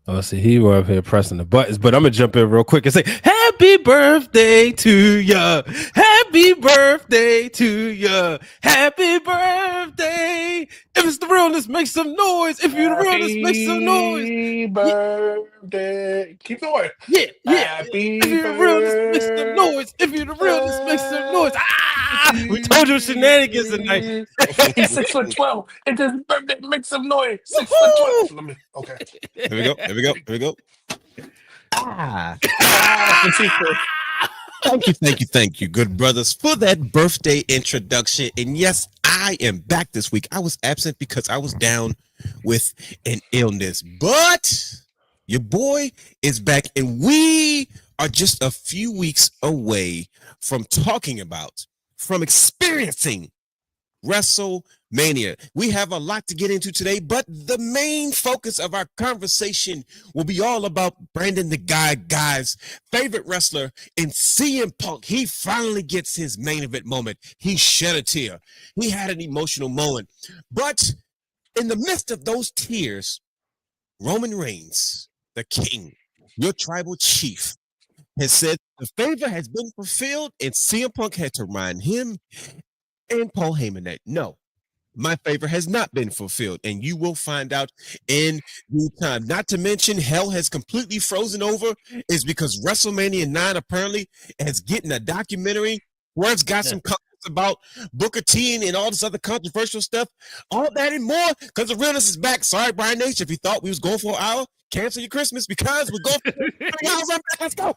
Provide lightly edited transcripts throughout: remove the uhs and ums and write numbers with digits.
Oh, see, he were up here pressing the buttons, but I'm gonna jump in real quick and say, "Happy birthday to ya! Happy birthday to ya! Happy birthday! If it's the realness, make some noise! If you're the realness, make some noise! Happy Yeah, birthday. Keep going. yeah. If Happy you're the realness, make some birthday noise! If you're the realness, make some noise! Ah! We told you shenanigans tonight. to He's 6'12". It just make some noise. 6'12". Woohoo! Let me. Okay. Here we go. Here we go. Here we go. Ah, Secret. thank you, good brothers, for that birthday introduction. And yes, I am back this week. I was absent because I was down with an illness, but your boy is back, and we are just a few weeks away from talking about, from experiencing WrestleMania. We have a lot to get into today, but the main focus of our conversation will be all about Brandon the Guy's favorite wrestler in CM Punk. He finally gets his main event moment. He shed a tear. He had an emotional moment. But in the midst of those tears, Roman Reigns, the king, your tribal chief, has said the favor has been fulfilled, and CM Punk had to remind him and Paul Heyman that no, my favor has not been fulfilled, and you will find out in due time. Not to mention, hell has completely frozen over, is because WrestleMania 9 apparently is getting a documentary where it's got some comments about Booker T and all this other controversial stuff, all that and more, because the realness is back. Sorry, Brian H, if you thought we was going for an hour, cancel your Christmas because we're going for 3 hours. I'm back. Let's go.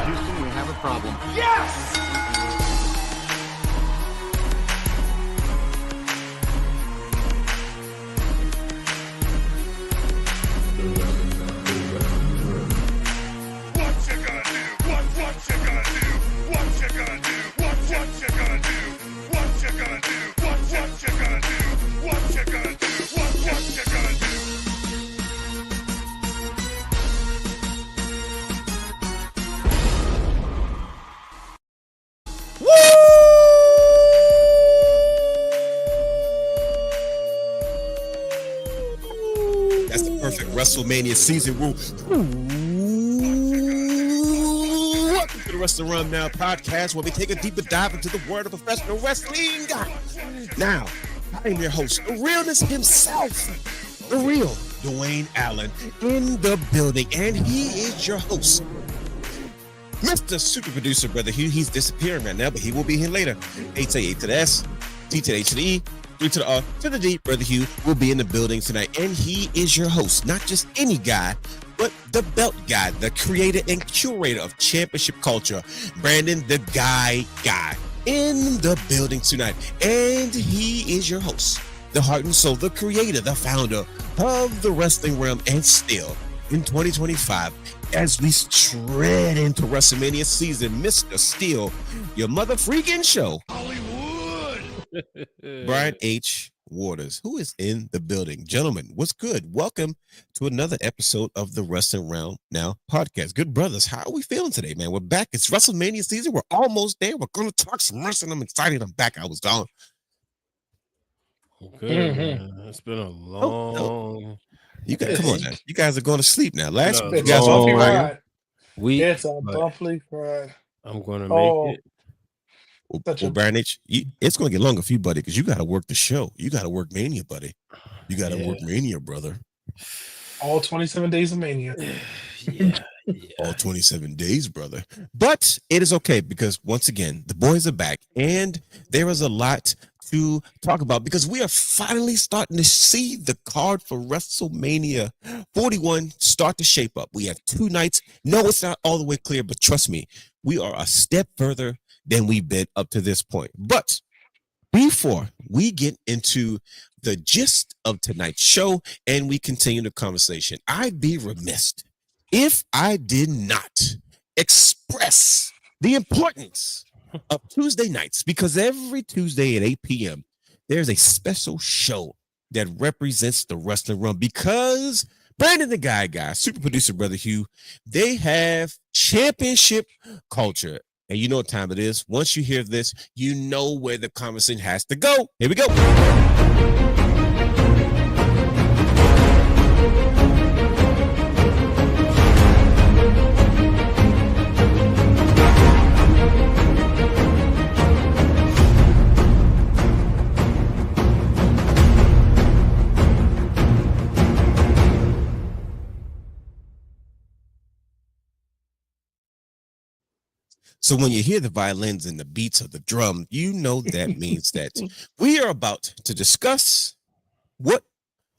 Houston, we have a problem. That's the perfect WrestleMania season rule. Welcome to the Wrestling Run Now podcast, where we take a deeper dive into the world of professional wrestling. Now, I am your host, the realness himself, the real Dwayne Allen, in the building, and he is your host, Mr. Super Producer Brother Hugh. He's disappearing right now, but he will be here later. A to the A to the S, T to the H to the E, 3 to the R to the D. Brother Hugh will be in the building tonight, and he is your host, not just any guy, but the belt guy, the creator and curator of championship culture, Brandon the Guy, in the building tonight. And he is your host, the heart and soul, the creator, the founder of the wrestling realm, and still in 2025, as we tread into WrestleMania season, Mr. Steele, your mother freaking show, Brian H. Waters, who is in the building. Gentlemen, what's good? Welcome to another episode of the Wrestling Round Now podcast. Good brothers, how are we feeling today, man? We're back. It's WrestleMania season. We're almost there. We're going to talk some wrestling. I'm excited. I'm back. I was gone. Good, man. It's been a long. You guys, come on now. You guys are going to sleep now. Last week, you It's guys a were bumpy flying. ride. Week, It's a but bumpy ride. I'm going to Oh, make it. Well, Brian H, it's going to get longer for you, buddy, because you got to work the show. You got to work Mania, buddy. You got to work Mania, brother. all 27 days of Mania. Yeah. All 27 days, brother. But it is okay, because once again, the boys are back, and there is a lot to talk about, because we are finally starting to see the card for WrestleMania 41 start to shape up. We have 2 nights. No, it's not all the way clear, but trust me, we are a step further than we've been up to this point. But before we get into the gist of tonight's show and we continue the conversation, I'd be remiss if I did not express the importance of Tuesday nights, because every Tuesday at 8 p.m., there's a special show that represents the wrestling run, because Brandon the Guy, super producer Brother Hugh, they have championship culture. And you know what time it is. Once you hear this, you know where the conversation has to go. Here we go. So when you hear the violins and the beats of the drum, you know that means that we are about to discuss what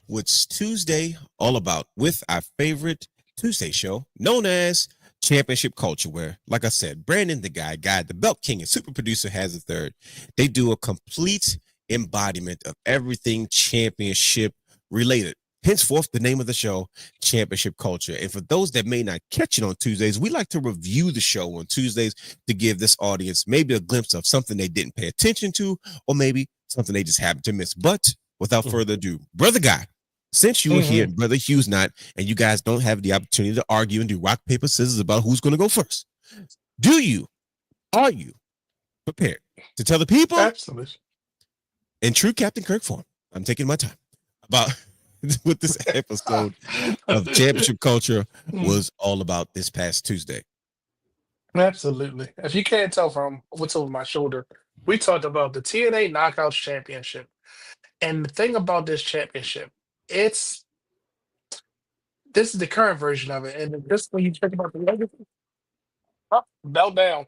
was Tuesday all about with our favorite Tuesday show known as Championship Culture, where, like I said, Brandon, the guy, the Belt King, and super producer has a third. They do a complete embodiment of everything championship related. Henceforth, the name of the show, Championship Culture. And for those that may not catch it on Tuesdays, we like to review the show on Tuesdays to give this audience maybe a glimpse of something they didn't pay attention to, or maybe something they just happened to miss. But without further ado, Brother Guy, since you were here and Brother Hugh's not, and you guys don't have the opportunity to argue and do rock, paper, scissors about who's going to go first, are you prepared to tell the people? Absolutely. In true Captain Kirk form, I'm taking my time about what this episode of Championship Culture was all about this past Tuesday. Absolutely. If you can't tell from what's over my shoulder, we talked about the TNA Knockouts Championship. And the thing about this championship, this is the current version of it. And just when you think about the legacy, belt down.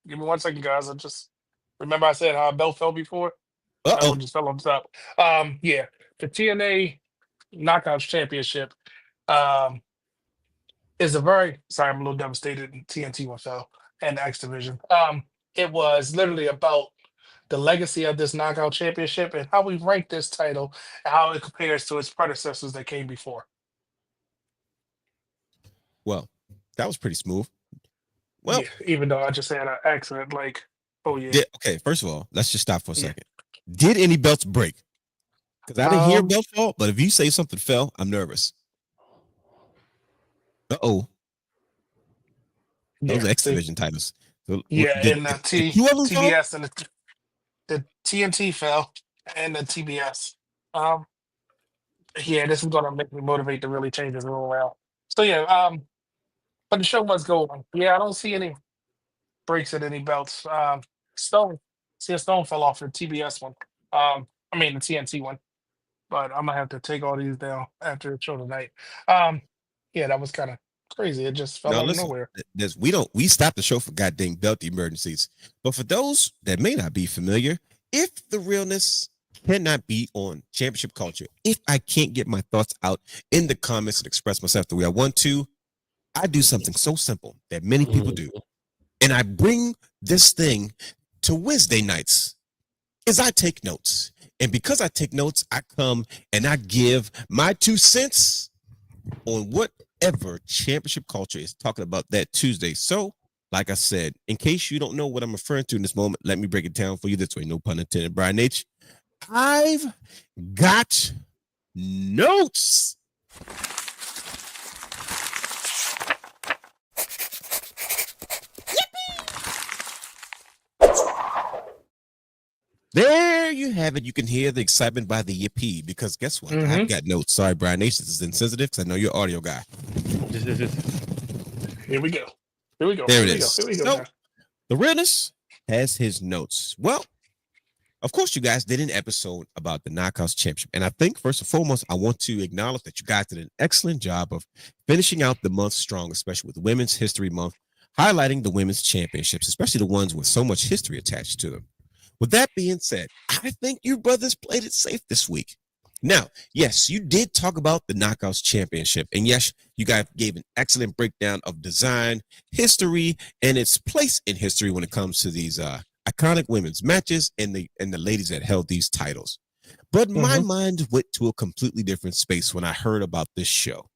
Give me 1 second, guys. I just remember I said how a belt fell before. I just fell on top. Yeah, the TNA Knockouts Championship is a very sorry, I'm a little devastated. TNT one fell and the X Division. It was literally about the legacy of this Knockout Championship and how we rank this title and how it compares to its predecessors that came before. Well, that was pretty smooth. Well, yeah, even though I just had an accident, like, oh yeah. Okay, first of all, let's just stop for a second. Did any belts break? Because I didn't hear belts fall, but if you say something fell, I'm nervous. Those X Division titles. So, and the TBS and the TNT fell, and the TBS. This is gonna make me motivate to really change this rule around. So but the show must go on. Yeah, I don't see any breaks at any belts. Stone fell off the TBS one. The TNT one. But I'm gonna have to take all these down after the show tonight. That was kind of crazy. It just fell out of nowhere. We stopped the show for goddamn belt emergencies. But for those that may not be familiar, if the realness cannot be on Championship Culture, if I can't get my thoughts out in the comments and express myself the way I want to, I do something so simple that many people do. And I bring this thing to Wednesday nights is I take notes. And because I take notes, I come and I give my 2 cents on whatever Championship Culture is talking about that Tuesday. So, like I said, in case you don't know what I'm referring to in this moment, let me break it down for you this way. No pun intended, Brian H. I've got notes. There you have it. You can hear the excitement by the yippee because guess what? I've got notes. Sorry, Brian Nation. This is insensitive because I know you're an audio guy. Here we go. There it is. So, the realness has his notes. Well, of course, you guys did an episode about the Knockouts Championship. And I think, first and foremost, I want to acknowledge that you guys did an excellent job of finishing out the month strong, especially with Women's History Month, highlighting the women's championships, especially the ones with so much history attached to them. With that being said, I think you brothers played it safe this week. Now, yes, you did talk about the Knockouts Championship. And yes, you guys gave an excellent breakdown of design, history, and its place in history when it comes to these iconic women's matches and the ladies that held these titles. But my mind went to a completely different space when I heard about this show.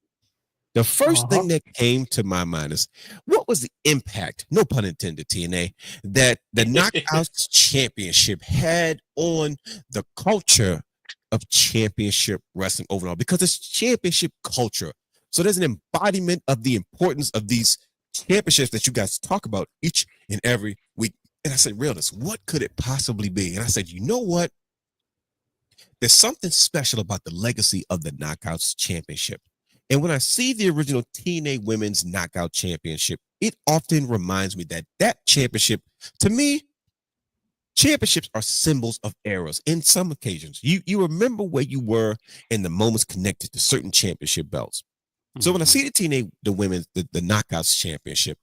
The first thing that came to my mind is, what was the impact, no pun intended, TNA, that the Knockouts Championship had on the culture of championship wrestling overall? Because it's championship culture. So there's an embodiment of the importance of these championships that you guys talk about each in every week. And I said, realness, what could it possibly be? And I said, you know what? There's something special about the legacy of the Knockouts Championship. And when I see the original TNA Women's Knockout Championship, it often reminds me that that championship, to me, championships are symbols of eras. In some occasions, you remember where you were in the moments connected to certain championship belts. So when I see the TNA, the women's, the Knockouts Championship,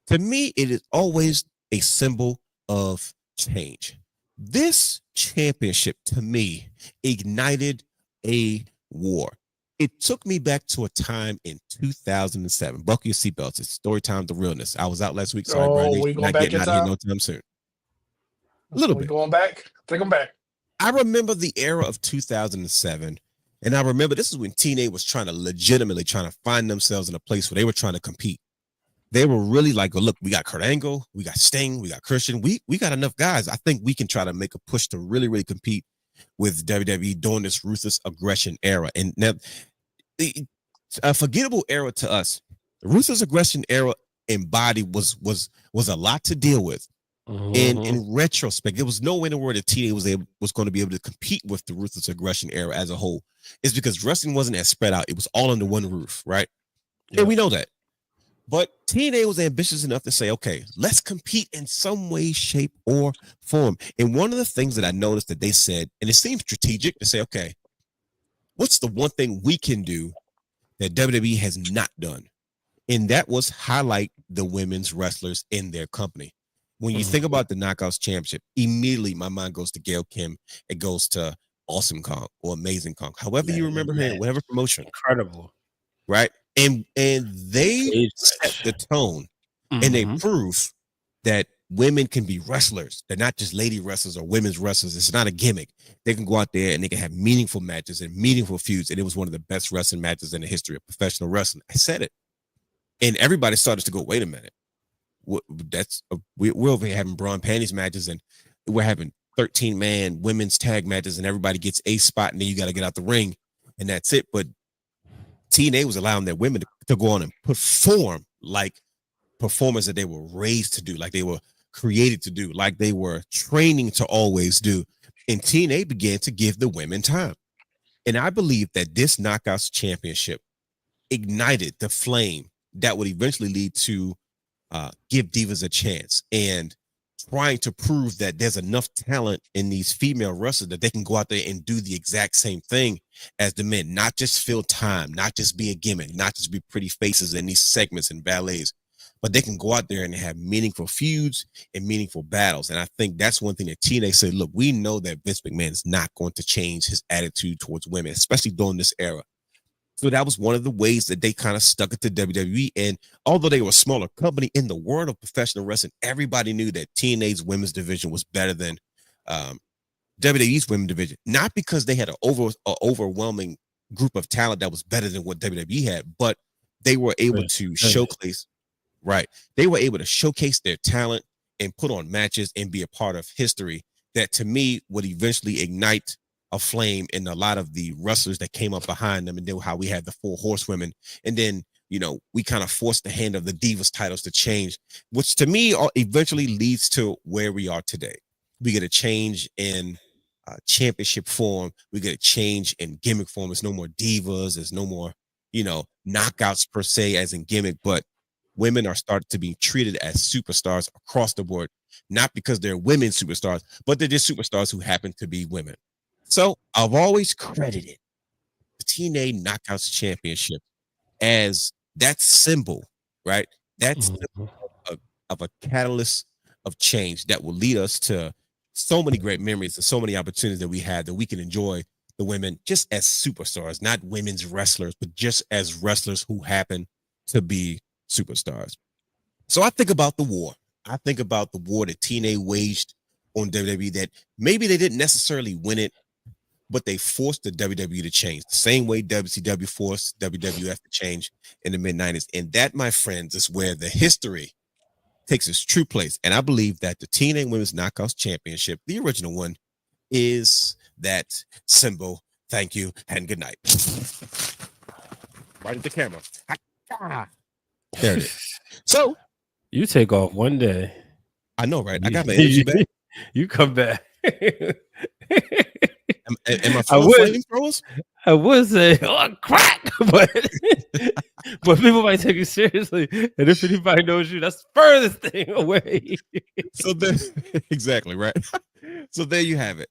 to me, it is always a symbol of change. This championship, to me, ignited a war. It took me back to a time in 2007. Buckle your seatbelts. It's story time, the realness. I was out last week. Sorry, Brian. we going Not back getting in out of here time? no time soon. A little We bit. going back? Take them back. I remember the era of 2007. And I remember this is when TNA was legitimately trying to find themselves in a place where they were trying to compete. They were really like, oh, look, we got Kurt Angle, we got Sting, we got Christian. We got enough guys. I think we can try to make a push to really, really compete with WWE during this ruthless aggression era. And now, a forgettable era to us. The ruthless aggression era embodied was a lot to deal with. And in retrospect, there was no way in the world that TNA was going to be able to compete with the ruthless aggression era as a whole. It's because wrestling wasn't as spread out. It was all under one roof, right? Yeah. And we know that. But TNA was ambitious enough to say, okay, let's compete in some way, shape, or form. And one of the things that I noticed that they said, and it seemed strategic to say, okay, what's the one thing we can do that WWE has not done? And that was highlight the women's wrestlers in their company. When you think about the Knockouts Championship, immediately my mind goes to Gail Kim. It goes to Awesome Kong or Amazing Kong. However you remember her in whatever promotion. Incredible. Right? And they set the tone and they prove that women can be wrestlers. They're not just lady wrestlers or women's wrestlers. It's not a gimmick. They can go out there and they can have meaningful matches and meaningful feuds. And it was one of the best wrestling matches in the history of professional wrestling. I said it. And everybody started to go, wait a minute. We're over here having bra and panties matches and we're having 13-man women's tag matches and everybody gets a spot and then you got to get out the ring and that's it. But TNA was allowing their women to go on and perform like performers that they were raised to do, like they were created to do, like they were training to always do. And TNA began to give the women time. And I believe that this Knockouts Championship ignited the flame that would eventually lead to give divas a chance and trying to prove that there's enough talent in these female wrestlers that they can go out there and do the exact same thing as the men, not just fill time, not just be a gimmick, not just be pretty faces in these segments and ballets, but they can go out there and have meaningful feuds and meaningful battles. And I think that's one thing that TNA said, look, we know that Vince McMahon is not going to change his attitude towards women, especially during this era. So that was one of the ways that they kind of stuck it to WWE. And although they were a smaller company in the world of professional wrestling, everybody knew that TNA's women's division was better than WWE's women's division. Not because they had an overwhelming group of talent that was better than what WWE had, but they were able to showcase, right? They were able to showcase their talent and put on matches and be a part of history that to me would eventually ignite a flame in a lot of the wrestlers that came up behind them, and then how we had the 4 horsewomen, and then we kind of forced the hand of the Divas titles to change, which to me eventually leads to where we are today. We get a change in championship form. We get a change in gimmick form. There's no more divas. There's no more knockouts per se as in gimmick, but women are starting to be treated as superstars across the board, not because they're women superstars, but they're just superstars who happen to be women. So I've always credited the TNA Knockouts Championship as that symbol, right? That's of a catalyst of change that will lead us to so many great memories and so many opportunities that we had that we can enjoy the women just as superstars, not women's wrestlers, but just as wrestlers who happen to be superstars. So I think about the war. I think about the war that TNA waged on WWE, that maybe they didn't necessarily win it, but they forced the WWE to change the same way WCW forced WWF to change in the mid-90s. And that, my friends, is where the history takes its true place. And I believe that the TNA Women's Knockouts Championship, the original one, is that symbol. Thank you and good night. Right at the camera. There it is. So you take off one day. I know, right? I got my energy back. You come back. Am I full of flamethrowers? I would say, oh, crack, but people might take it seriously. And if anybody knows you, that's the furthest thing away. So then, exactly, right? So there you have it.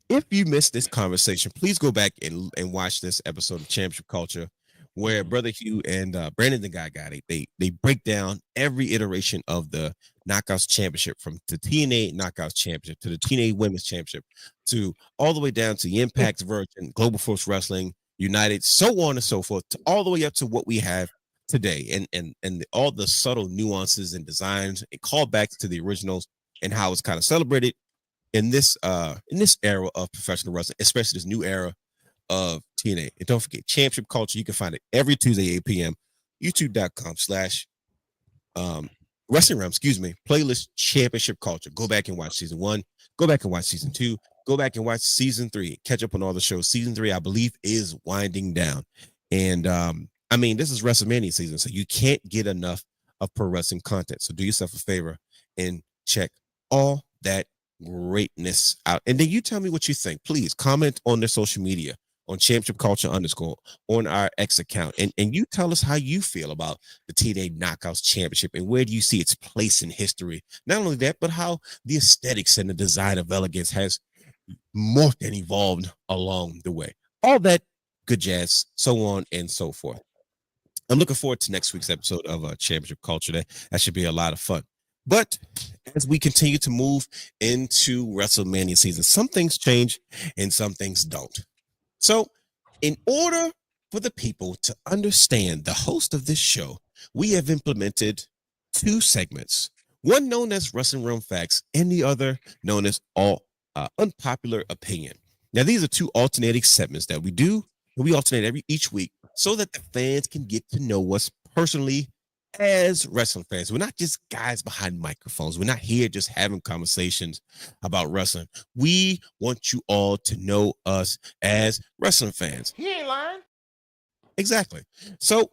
If you missed this conversation, please go back and watch this episode of Championship Culture, where Brother Hugh and Brandon the Guy they break down every iteration of the Knockouts Championship, from the TNA Knockouts Championship to the TNA Women's Championship, to all the way down to the Impact version, Global Force Wrestling, United, so on and so forth, to all the way up to what we have today, and all the subtle nuances and designs and callbacks to the originals and how it's kind of celebrated in this era of professional wrestling, especially this new era of TNA. And don't forget, Championship Culture, you can find it every Tuesday, 8 p.m. youtube.com/wrestling realm, playlist Championship Culture. Go back and watch season 1, go back and watch season 2, go back and watch season 3, catch up on all the shows. Season 3, I believe, is winding down. And I mean, this is WrestleMania season, so you can't get enough of pro wrestling content. So do yourself a favor and check all that greatness out. And then you tell me what you think. Please comment on their social media, on Championship Culture _ on our X account. And you tell us how you feel about the TNA Knockouts Championship and where do you see its place in history. Not only that, but how the aesthetics and the design of elegance has morphed and evolved along the way. All that good jazz, so on and so forth. I'm looking forward to next week's episode of Championship Culture. That should be a lot of fun. But as we continue to move into WrestleMania season, some things change and some things don't. So in order for the people to understand the host of this show, we have implemented 2 segments, one known as Wrestling Realm Facts and the other known as Unpopular Opinion. Now, these are 2 alternating segments that we do, and we alternate each week so that the fans can get to know us personally as wrestling fans. We're not just guys behind microphones. We're not here just having conversations about wrestling. We want you all to know us as wrestling fans. He ain't lying. Exactly. So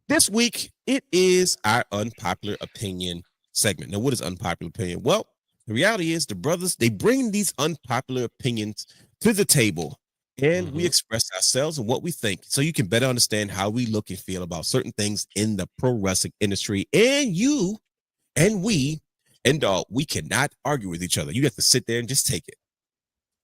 this week, it is our Unpopular Opinion segment. Now, what is Unpopular Opinion? Well, the reality is the brothers, they bring these unpopular opinions to the table, and we express ourselves and what we think so you can better understand how we look and feel about certain things in the pro wrestling industry. And you and we cannot argue with each other. You have to sit there and just take it.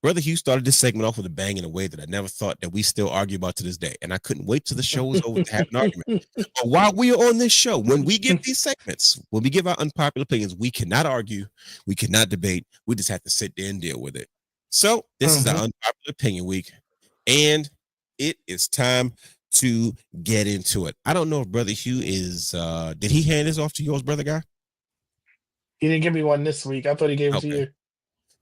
Brother Hugh started this segment off with a bang in a way that I never thought that we still argue about to this day. And I couldn't wait till the show was over to have an argument. But while we are on this show, when we get these segments, when we give our unpopular opinions, we cannot argue, we cannot debate. We just have to sit there and deal with it. So this is our Unpopular Opinion week, and it is time to get into it. I don't know if Brother Hugh is, did he hand this off to yours, Brother Guy? He didn't give me one this week. I thought he gave it to you.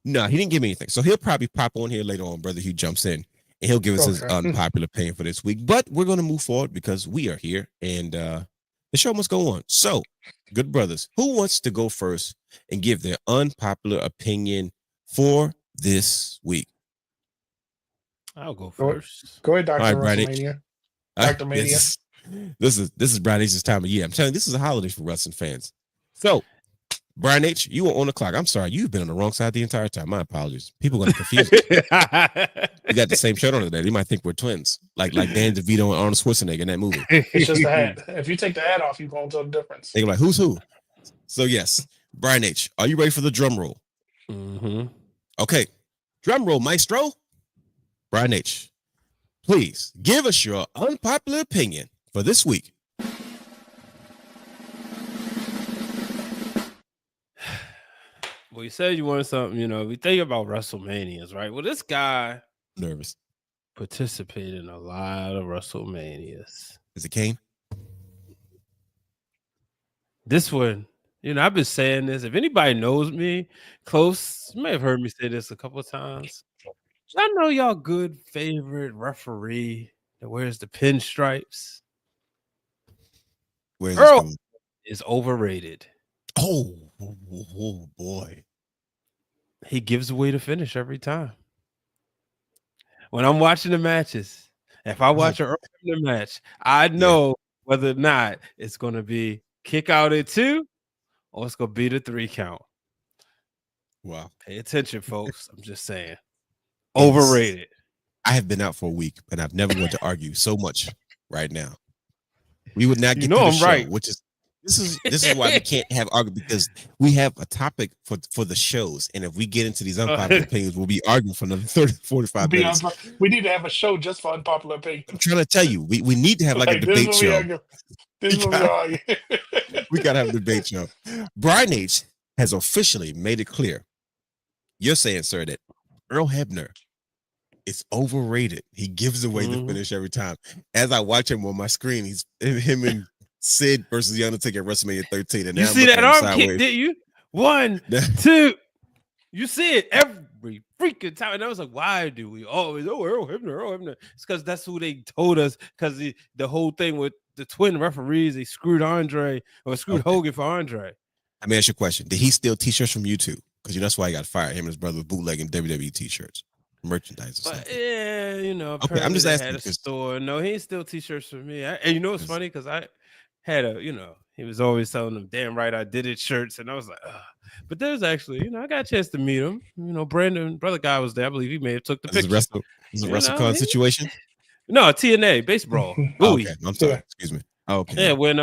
No, he didn't give me anything. So he'll probably pop on here later on. Brother Hugh jumps in, and he'll give us his unpopular opinion for this week. But we're going to move forward because we are here, and the show must go on. So, good brothers, who wants to go first and give their unpopular opinion for this week? I'll go first. Go ahead, Dr. Right, WrestleMania. Dr. Mania. This is Brian H's time of year. I'm telling you, this is a holiday for wrestling fans. So, Brian H., you were on the clock. I'm sorry, you've been on the wrong side the entire time. My apologies. People are going to confuse you. We got the same shirt on today. They might think we're twins, like Dan DeVito and Arnold Schwarzenegger in that movie. It's just a hat. If you take the hat off, you won't tell the difference. They're like, who's who? So, yes, Brian H., are you ready for the drum roll? Okay, drum roll, maestro. Brian H., please give us your unpopular opinion for this week. Well, you said you wanted something, we think about WrestleManias, right? Well, this guy Nervous. participated in a lot of WrestleManias. Is it Kane? This one, I've been saying this. If anybody knows me close, you may have heard me say this a couple of times. I know y'all good favorite referee that wears the pinstripes. Earl is overrated. Oh boy. He gives away the finish every time. When I'm watching the matches, if I watch an Earl match, I know whether or not it's going to be kick out at 2 or it's gonna be the 3 count. Wow. Pay attention, folks. I'm just saying. Overrated. I have been out for a week, and I've never wanted to argue so much right now. We would not get to the show, right. which is this is why we can't have argument, because we have a topic for the shows, and if we get into these unpopular opinions, we'll be arguing for another 30, 45 minutes. We need to have a show just for unpopular opinions. I'm trying to tell you, we need to have like a debate show. We gotta have a debate show. Brian H has officially made it clear. You're saying, sir, that Earl Hebner is overrated. He gives away the finish every time. As I watch him on my screen, he's him and Sid versus The Undertaker at WrestleMania 13. And you see that arm kick, did you? 1, 2. You see it every freaking time. And I was like, why do we always, Earl Hebner? It's because that's who they told us, because the whole thing with the twin referees, they screwed Hogan for Andre. Let me ask you a question. Did he steal t-shirts from YouTube? Because that's why he got fired. Him and his brother was bootlegging WWE t-shirts. Merchandise or something. Yeah, okay, I'm just asking. Had a store. No, he ain't steal t-shirts from me. And you know what's funny? Because I had he was always selling them "damn right I did it" shirts, and I was like, ugh. But there's actually, I got a chance to meet him. Brandon, brother guy, was there. I believe he may have took the picture. Is it a WrestleCon situation? No, TNA baseball. Oh, okay, I'm sorry. Excuse me. Oh, okay. Yeah, when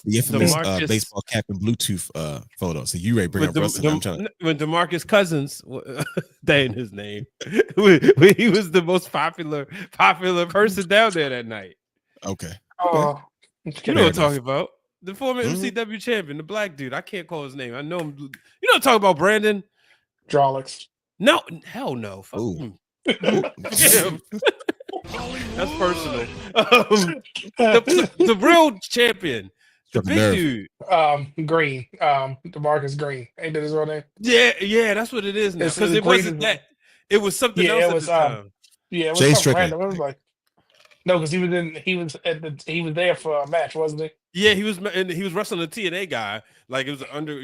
the infamous baseball cap and Bluetooth photo. So you ready to bring up wrestling? When DeMarcus Cousins, that ain't his name. when he was the most popular person down there that night. Okay. Oh, you know what I'm talking about? The former MCW champion, the black dude. I can't call his name. I know him. You know what I'm talking about, Brandon? Drawlix. No, hell no. Fuck him. That's personal. The real champion. The big dude. Green. DeMarcus Green. Ain't that his real name? Yeah, that's what it is now. Because it wasn't that. It was something else at the time. Yeah, it was something random. It was like, no, because he was there for a match, wasn't he? Yeah, he was wrestling a TNA guy. Like it was under,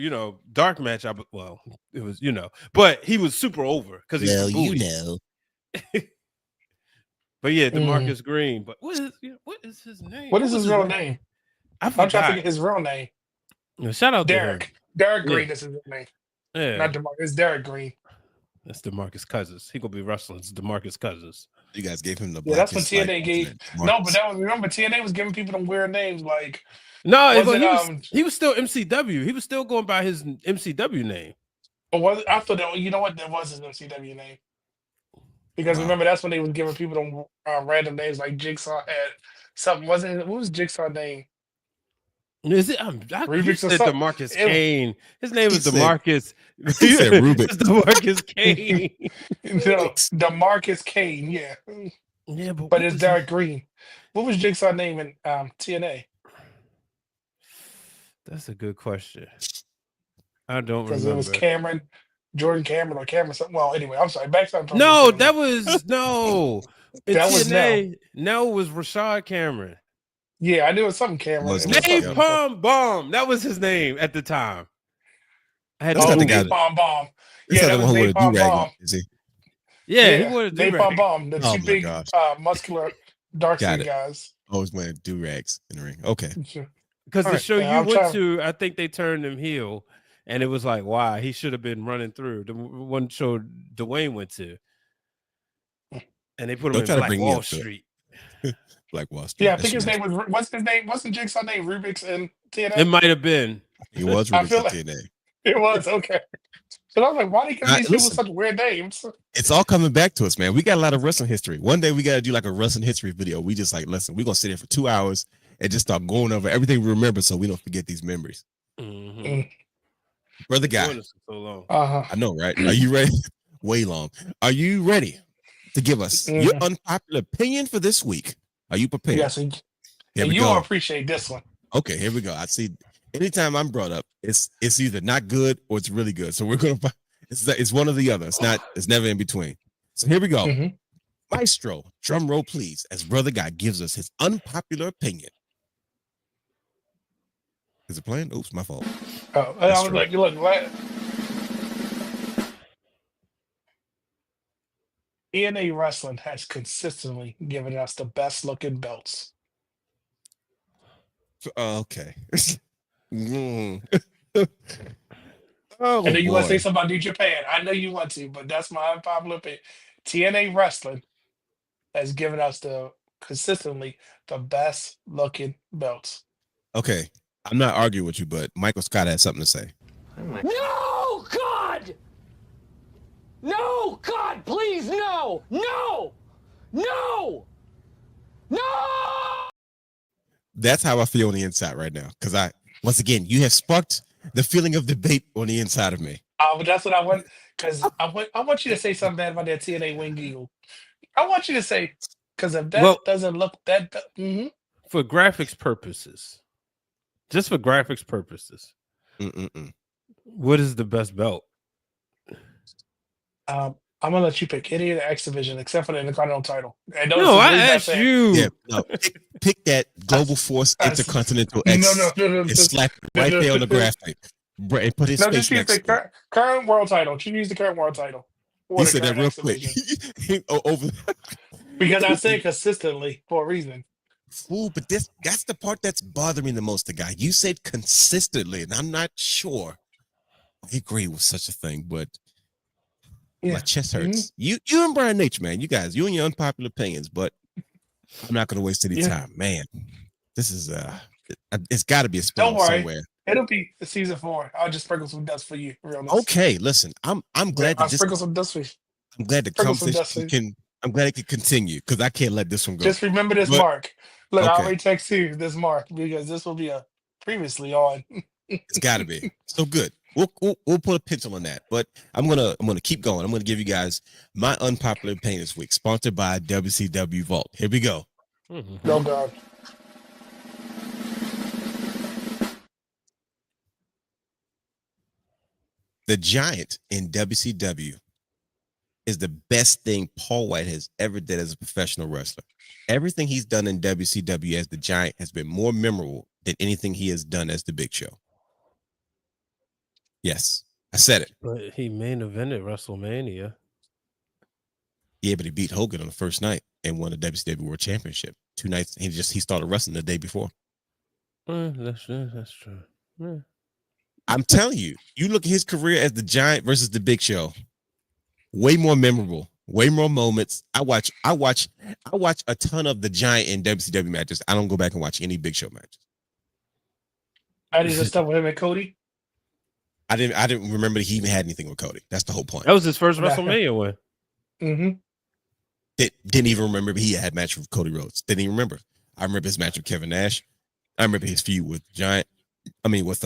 dark match. Well, it was, but he was super over because he's But yeah, DeMarcus Green. But what is his name? What is his real name? I'm trying to think of his real name. Shout out Derek. to him. Derek Green is his name. Yeah. Not DeMarcus. It's Derek Green. That's DeMarcus Cousins. He gonna be wrestling. It's DeMarcus Cousins. You guys gave him the that's when TNA gave. No, but remember TNA was giving people them weird names like. No, he was still MCW. He was still going by his MCW name. Or I thought that that was his MCW name. Because remember that's when they was giving people them random names like Jigsaw had something. What was Jigsaw's name? Is it? Rubik's said DeMarcus Kane. His name is DeMarcus. He said Rubik. It's DeMarcus Kane. No, DeMarcus Kane. Yeah. Yeah, but it's Derek Green. What was Jigsaw's name in TNA? That's a good question. I don't remember. Because it was Jordan Cameron or Cameron something. Well, anyway, I'm sorry. Back to no, that was no. That was Nell was Rashad Cameron. Yeah, I knew it was something Cameron. Napalm Bomb. That was his name at the time. I had Napalm Bomb. Yeah, that was Napalm Bomb. Is he? Yeah, he wore a Napalm Bomb. The two big, muscular, dark-skinned guys. Always wearing do-rags in the ring. Okay. Because the show you went to, I think they turned him heel, and it was like, wow, he should have been running through. The one show Dwayne went to, and they put him in Black Wall Street. Black Wall Street. Yeah, I think his name was. What's his name? Wasn't Jigsaw's name Rubik's in TNA? It might have been. He was Rubik's in TNA. It was okay. So I was like, why do you give these people such weird names? It's all coming back to us, man. We got a lot of wrestling history. One day we got to do like a wrestling history video. We just like, listen, we're going to sit here for 2 hours and just start going over everything we remember so we don't forget these memories. Brother guy. So long. I know, right? Are you ready? Way long. Are you ready to give us your unpopular opinion for this week? Are you prepared? Yes, and you will appreciate this one. Okay, here we go. I see. Anytime I'm brought up, it's either not good or it's really good. So we're gonna. It's one or the other. It's never in between. So here we go. Maestro, drum roll, please, as Brother Guy gives us his unpopular opinion. Is it playing? Oops, my fault. Oh, I was like, look. TNA Wrestling has consistently given us the best looking belts. Okay. Oh I know you want to say boy. something about New Japan. I know you want to, but that's my unpopular opinion. TNA Wrestling has given us consistently the best looking belts. Okay. I'm not arguing with you, but Michael Scott had something to say. No, God! No, God, please, no! No! No! No! That's how I feel on the inside right now. Because once again, you have sparked the feeling of debate on the inside of me. But that's what I want, because I want you to say something bad about that TNA Wing Eagle. I want you to say, because if that doesn't look for graphics purposes, just for graphics purposes, what is the best belt? I'm gonna let you pick any of the X Division except for the Intercontinental title. And No, I asked you. Yeah, no, pick that Global Force Intercontinental X and slap it right there on the graphic. And put his face just use next the to it. current world title. You use the current world title. He said that real quick. Over. Because I say consistently for a reason. Fool, but that's the part that's bothering the most, the guy. You said consistently, and I'm not sure I agree with such a thing, but my chest hurts. You and Brian H, man, you guys, you and your unpopular opinions, but I'm not going to waste any time, man. This is it's got to be a spin somewhere. It'll be season 4. I'll just sprinkle some dust for you. Okay, listen, I'm glad I'll sprinkle some dust for you. I'm glad the conversation I'm glad it can continue because I can't let this one go. Just remember this mark. Look, I already text you this mark because this will be a previously on. It's got to be so good. We'll put a pencil on that, but I'm gonna keep going. I'm gonna give you guys my unpopular opinion this week, sponsored by WCW Vault. Here we go. No God. The Giant in WCW is the best thing Paul White has ever did as a professional wrestler. Everything he's done in WCW as the Giant has been more memorable than anything he has done as the Big Show. Yes, I said it. But he main evented WrestleMania. Yeah, but he beat Hogan on the first night and won the WCW World Championship. 2 nights. He started wrestling the day before. That's true. Yeah. I'm telling you, you look at his career as the Giant versus the Big Show. Way more memorable, way more moments. I watch a ton of the Giant in WCW matches. I don't go back and watch any Big Show matches. I did the stuff with him and Cody. I didn't remember that he even had anything with Cody. That's the whole point. That was his first WrestleMania win. Didn't even remember he had a match with Cody Rhodes. Didn't even remember. I remember his match with Kevin Nash. I remember his feud with Giant. I mean, with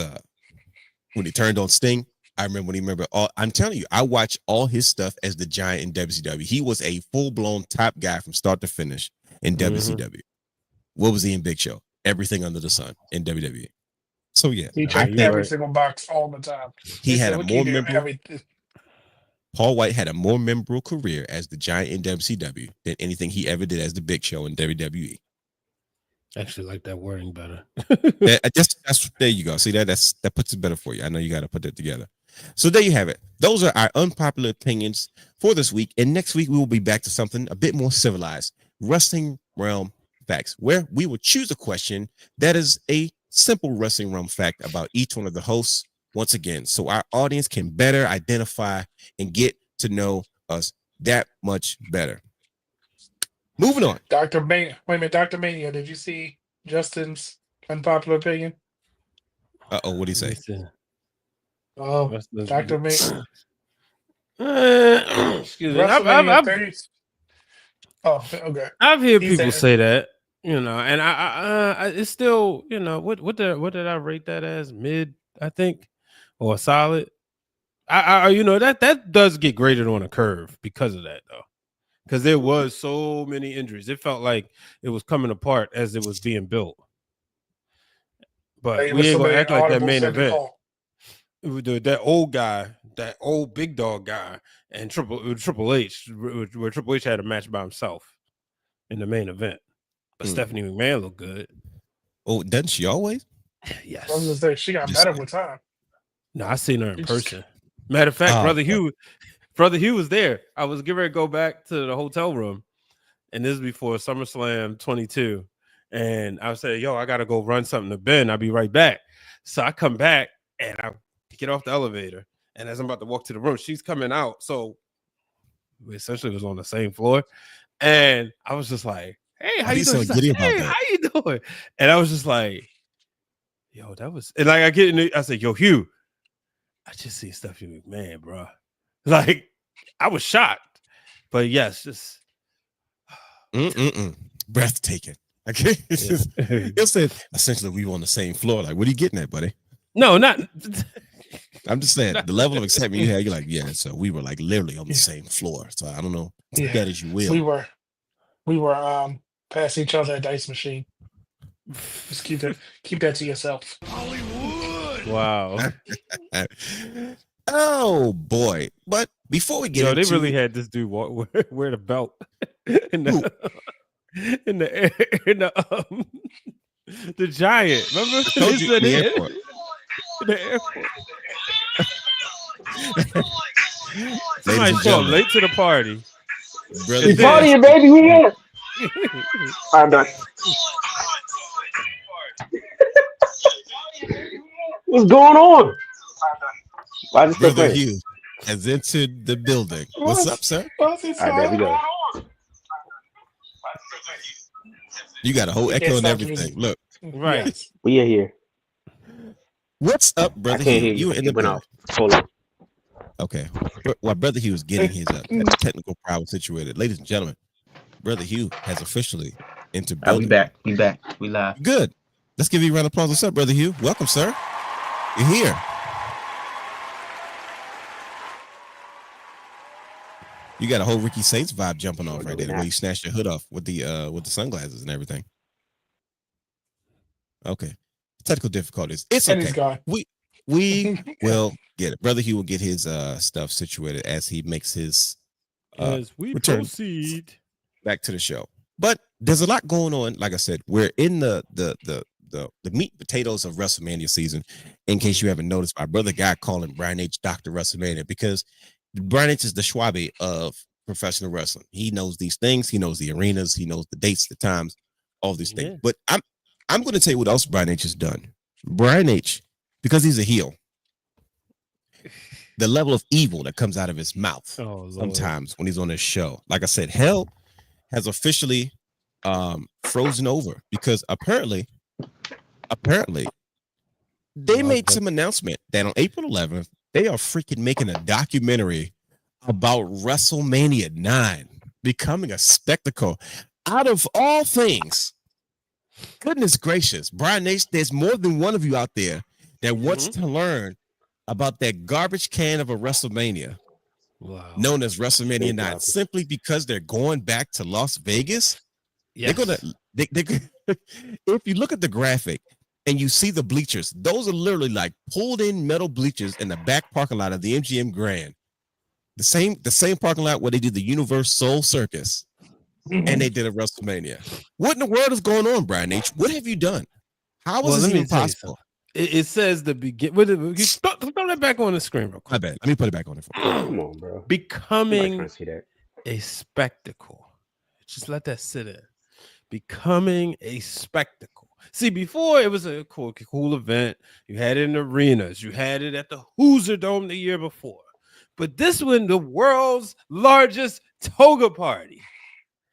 when he turned on Sting. I remember I'm telling you, I watch all his stuff as the Giant in WCW. He was a full-blown top guy from start to finish in WCW. What was he in Big Show? Everything under the sun in WWE. So yeah, he checked every single box all the time. He had a more memorable. Paul White had a more memorable career as the Giant in WCW than anything he ever did as the Big Show in WWE. I actually like that wording better. That's there you go. See that puts it better for you. I know you got to put that together. So there you have it. Those are our unpopular opinions for this week. And next week we will be back to something a bit more civilized. Wrestling Realm Facts, where we will choose a question that is a simple Wrestling Realm fact about each one of the hosts once again, so our audience can better identify and get to know us that much better. Moving on. Dr. Mania. Wait a minute, Dr. Mania, did you see Justin's unpopular opinion? Uh-oh, what did he say? Oh, Dr. Mania. Excuse me. Okay. I've heard people say that, and I it's still, what did I rate that as? Mid, I think, or solid. That does get graded on a curve because of that, though. Because there was so many injuries. It felt like it was coming apart as it was being built. But we ain't gonna act like that main event. That old guy, that old big dog guy, and Triple H, where Triple H had a match by himself in the main event. But Stephanie McMahon looked good. Oh, doesn't she always? Yes. I was gonna say she got better with time. No, I seen her in person. Matter of fact, Brother Hugh was there. I was getting ready to go back to the hotel room, and this is before SummerSlam 22. And I said, "Yo, I gotta go run something to Ben. I'll be right back." So I come back, And I get off the elevator, and as I'm about to walk to the room, she's coming out. So we essentially was on the same floor, and I was just like, "Hey, how you doing?" She's like, "Hey, how you doing?" And I was just like, "Yo, that was." And like I get in, I said, "Yo, Hugh, I just seen Stephanie McMahon, bro." Like I was shocked, but yes, just breathtaking. Okay, you said essentially we were on the same floor. Like, what are you getting at, buddy? No, not. I'm just saying the level of excitement you had. You're like, yeah. So we were like literally on the same floor. So I don't know. Take that as you will. We were past each other at the ice machine. Just keep that to yourself. Hollywood. Wow. Oh boy! But before we get into, they really had this dude wear the belt in the the giant. Remember? Told you, the airport. The airport. Somebody showed up late to the party. Brother, partying, baby. We here. I'm done. What's going on? Brother Hugh has entered the building. What's up, sir? All right, there we go. You got a whole echo and everything. Look, right. Yes. We are here. What's up, brother Hugh? You in the building. Hold on. Okay. While Brother Hugh is getting his technical prowess situated, ladies and gentlemen, Brother Hugh has officially entered. We back. We live. Good. Let's give you a round of applause. What's up, Brother Hugh? Welcome, sir. You're here. You got a whole Ricky Saints vibe jumping off right there. The way you snatched your hood off with the sunglasses and everything. Okay. Technical difficulties. It's okay. We will get it. Brother Hugh will get his stuff situated as he makes his as we proceed back to the show. But there's a lot going on. Like I said, we're in the meat and potatoes of WrestleMania season. In case you haven't noticed, my brother guy calling Brian H. Dr. WrestleMania, because Brian H. is the Schwabe of professional wrestling. He knows these things. He knows the arenas. He knows the dates, the times, all these things. But I'm going to tell you what else Brian H. has done. Brian H., because he's a heel, the level of evil that comes out of his mouth sometimes when he's on his show. Like I said, hell has officially frozen over because apparently they made some announcement that on April 11th, they are freaking making a documentary about WrestleMania 9 becoming a spectacle. Out of all things, goodness gracious, Brian H., there's more than one of you out there that wants to learn about that garbage can of a WrestleMania known as WrestleMania Night, simply because they're going back to Las Vegas. Yes. They're gonna if you look at the graphic and you see the bleachers, those are literally like pulled in metal bleachers in the back parking lot of the MGM Grand. The same parking lot where they did the Universal Circus and they did a WrestleMania. What in the world is going on, Brian H? What have you done? How is this even possible? It says the begin. Throw that back on the screen real quick. My bad. Let me put it back on it. Come on, bro. Becoming a spectacle. Just let that sit in. Becoming a spectacle. See, before it was a cool event. You had it in arenas. You had it at the Hoosier Dome the year before. But this one, the world's largest toga party.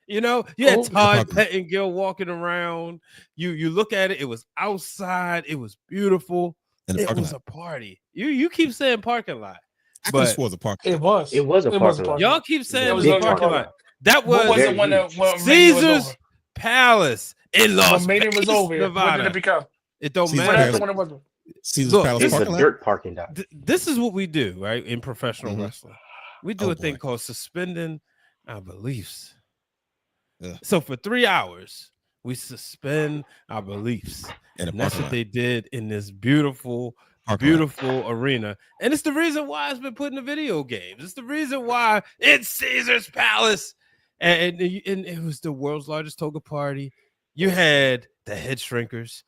You know, you had Todd Pettengill walking around. You look at it, it was outside, it was beautiful. It was a party. You keep saying parking lot. But this was a parking lot. It was a parking lot. Y'all keep saying it was a parking lot. That was the one that Caesar's Palace in Las Vegas, was over. Nevada. What did it become? It don't matter. Caesar's Palace. It's a dirt parking lot. This is what we do, right? In professional wrestling, we do a thing called suspending our beliefs. So for 3 hours, we suspend our beliefs. And that's what they did in this beautiful arena. And it's the reason why it's been put in the video games. It's the reason why it's Caesar's Palace. And it was the world's largest toga party. You had the head shrinkers.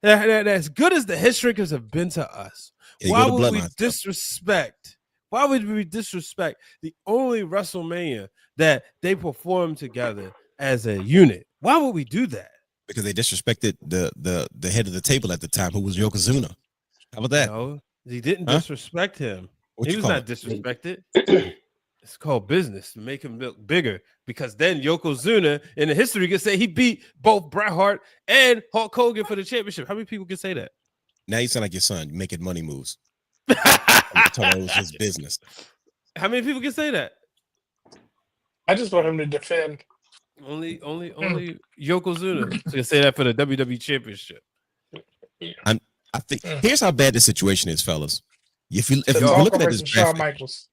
As good as the head shrinkers have been to us, why would we disrespect? Why would we disrespect the only WrestleMania that they performed together as a unit? Why would we do that? Because they disrespected the head of the table at the time, who was Yokozuna. How about that? No, He didn't Huh? disrespect him. What He you was call not it? disrespected. It's called business to make him look bigger, because then Yokozuna in the history can say he beat both Bret Hart and Hulk Hogan for the championship. How many people can say that? Now you sound like your son making money moves. Talking about it was his business. How many people can say that? I just want him to defend. Only Yokozuna can say that for the WWE championship. I think here's how bad the situation is, fellas. If we're Talk looking at versus this Shawn graphic, Michaels.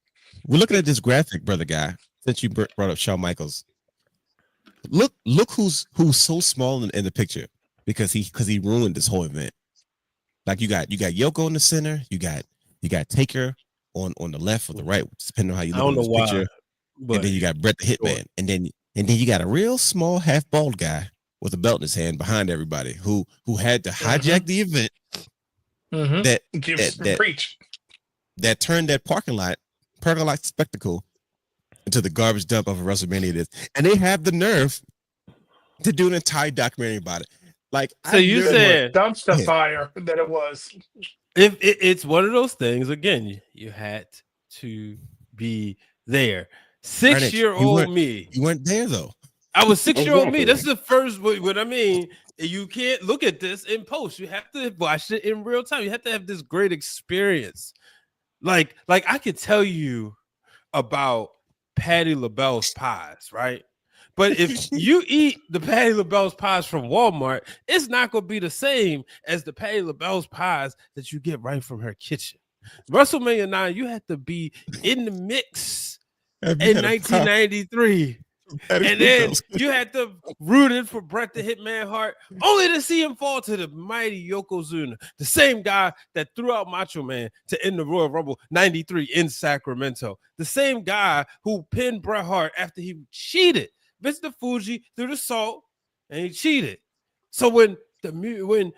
we're looking at this graphic, brother guy. Since you brought up Shawn Michaels, look who's so small in the picture because he ruined this whole event. Like you got Yoko in the center, you got Taker on the left or the right, depending on how you look at this picture. And then you got Bret the Hitman, and then you got a real small half bald guy with a belt in his hand behind everybody who had to hijack the event. That turned that parking lot spectacle into the garbage dump of a WrestleMania it is. And they have the nerve to do an entire documentary about it. Like, so you said dumpster fire that it was. If it's one of those things, again, you had to be there. 6-year-old me. You weren't there though. I was 6-year-old me. That's the first what I mean. You can't look at this in post. You have to watch it in real time. You have to have this great experience. Like I could tell you about Patti LaBelle's pies, right? But if you eat the Patti LaBelle's pies from Walmart, it's not going to be the same as the Patti LaBelle's pies that you get right from her kitchen. WrestleMania 9, you had to be in the mix in 1993. And then you had to root it for Bret the Hitman Hart, only to see him fall to the mighty Yokozuna, the same guy that threw out Macho Man to end the Royal Rumble 93 in Sacramento, the same guy who pinned Bret Hart after he cheated. Mr. Fuji threw the salt and he cheated. So when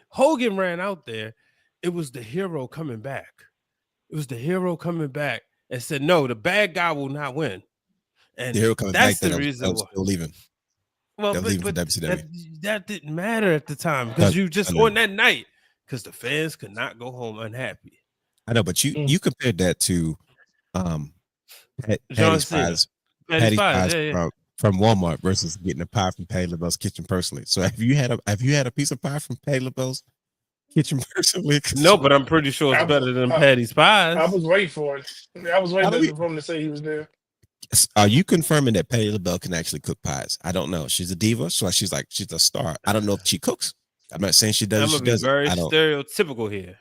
Hogan ran out there, it was the hero coming back. It was the hero coming back and said, no, the bad guy will not win. And the hero coming that's back, the reason why. Still leaving. Well, but that didn't matter at the time because you just on that night because the fans could not go home unhappy. I know, but you compared that to Patty's pies from Walmart versus getting a pie from Patti LaBelle's kitchen personally. So have you had a piece of pie from Patti LaBelle's kitchen personally? No, but I'm pretty sure it's better than Patty's pies. I was waiting for it. I was waiting for him to say he was there. Are you confirming that Patti LaBelle can actually cook pies? I don't know. She's a diva, so she's a star. I don't know if she cooks. I'm not saying she does. I'm gonna be very stereotypical here.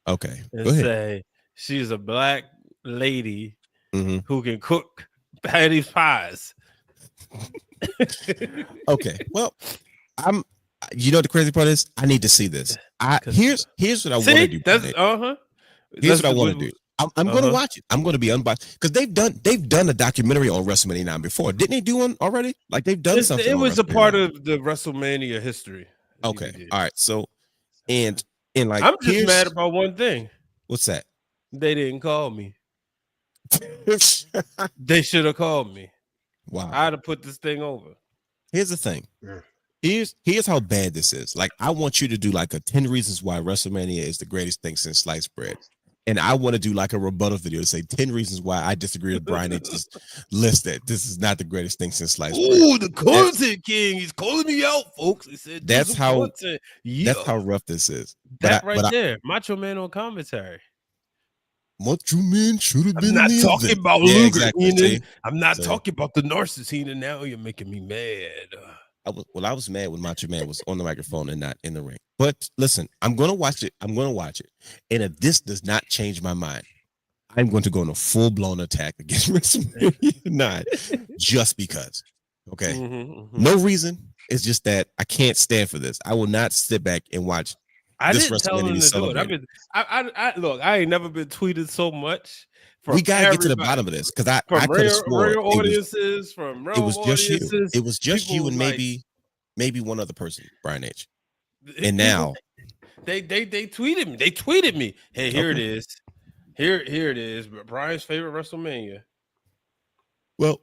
Okay, and go ahead. Say she's a black lady who can cook Patty's pies. Okay, well, you know the crazy part is I need to see this. Here's what I want to do. Here's what I want to do. I'm going to watch it. I'm going to be unbiased because they've done a documentary on WrestleMania 9 before. Didn't they do one already? Like they've done something. It was a part of the WrestleMania history. Okay, all right. So and like I'm just mad about one thing. What's that? They didn't call me. They should have called me. Wow, I'd have put this thing over. Here's the thing. Here's how bad this is. Like I want you to do like a 10 reasons why WrestleMania is the greatest thing since sliced bread. And I want to do like a rebuttal video to say 10 reasons why I disagree with Brian H's list that this is not the greatest thing since sliced bread. Oh, the content king. He's calling me out, folks. He said that's how rough this is. That there. Macho Man on commentary. Macho Man should have been. I'm not talking about Luger. Exactly. I'm not talking about the narcissist, and now you're making me mad. I was mad when Macho Man was on the microphone and not in the ring. But listen, I'm going to watch it. And if this does not change my mind, I'm going to go on a full-blown attack against WrestleMania 9 just because. Okay? No reason. It's just that I can't stand for this. I will not sit back and watch this WrestleMania celebrated. I ain't never been tweeted so much. We gotta get to the bottom of this because I could have sworn it was just you. It was just you and maybe one other person, Brian H. And now they tweeted me. They tweeted me. Hey, here it is. Here it is. Brian's favorite WrestleMania. Well,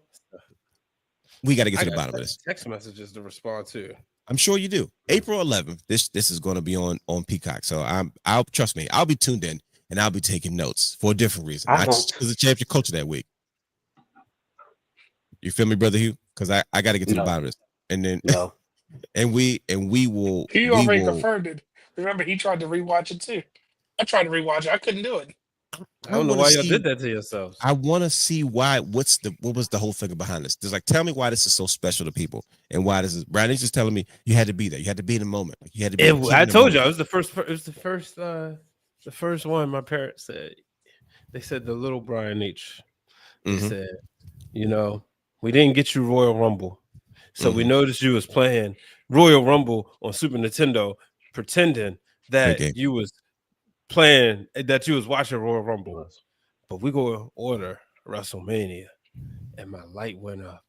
we got to get to the bottom of this. Text messages to respond to. I'm sure you do. April 11th. This is going to be on Peacock. So I'll trust me. I'll be tuned in. and I'll be taking notes for a different reason. I Not won't. just because of championship culture that week. You feel me, brother Hugh? Because I got to get to the No. bottom of this, and then No. and we will. He we already will. confirmed it. Remember, he tried to rewatch it too. I tried to rewatch it. I couldn't do it. I don't know why y'all did that to yourselves. I want to see why. What was the whole thing behind this? Just like, tell me why this is so special to people, and why this is. Brandon's just telling me you had to be there. You had to be in the moment. Like, you had to be. I told you, it was the first. It was the first one. My parents said. They said the little Brian H. They said, you know, we didn't get you Royal Rumble, so we noticed you was playing Royal Rumble on Super Nintendo, pretending that you was playing, that you was watching Royal Rumble. But we go order WrestleMania, and my light went up,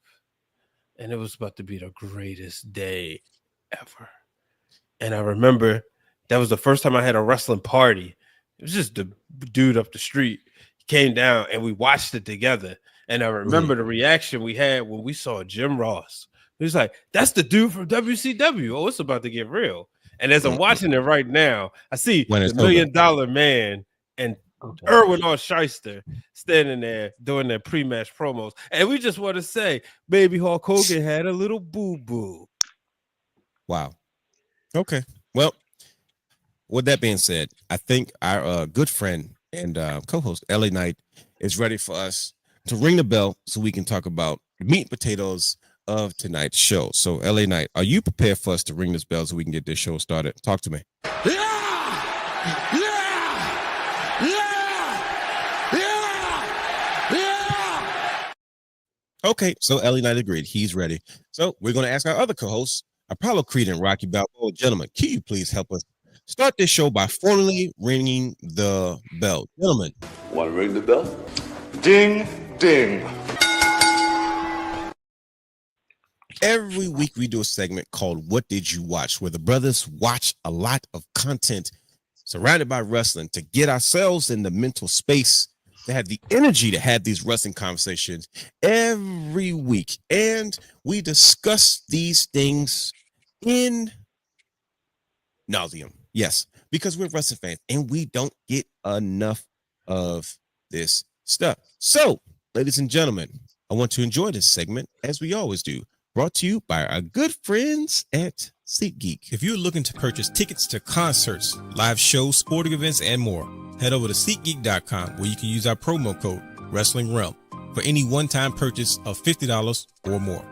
and it was about to be the greatest day ever. And I remember that was the first time I had a wrestling party. It was just the dude up the street. He came down, and we watched it together. And I remember the reaction we had when we saw Jim Ross. He was like, "That's the dude from WCW. Oh, it's about to get real." And as I'm watching it right now, I see the $1 Million Man and Erwin R. Shyster standing there doing their pre-match promos. And we just want to say, baby Hulk Hogan had a little boo-boo. Wow. Okay. Well, with that being said, I think our good friend and co-host LA Knight is ready for us to ring the bell so we can talk about the meat and potatoes of tonight's show. So, LA Knight, are you prepared for us to ring this bell so we can get this show started? Talk to me. Okay, so LA Knight agreed. He's ready. So we're going to ask our other co-hosts, Apollo Creed and Rocky Balboa. Gentlemen, can you please help us start this show by formally ringing the bell? Gentlemen. Want to ring the bell? Ding, ding. Every week we do a segment called What Did You Watch, where the brothers watch a lot of content surrounded by wrestling to get ourselves in the mental space to have the energy to have these wrestling conversations every week. And we discuss these things in nauseum. Yes, because we're wrestling fans and we don't get enough of this stuff. So, ladies and gentlemen, I want to enjoy this segment as we always do. Brought to you by our good friends at SeatGeek. If you're looking to purchase tickets to concerts, live shows, sporting events, and more, head over to SeatGeek.com where you can use our promo code Wrestling Realm for any one-time purchase of $50 or more.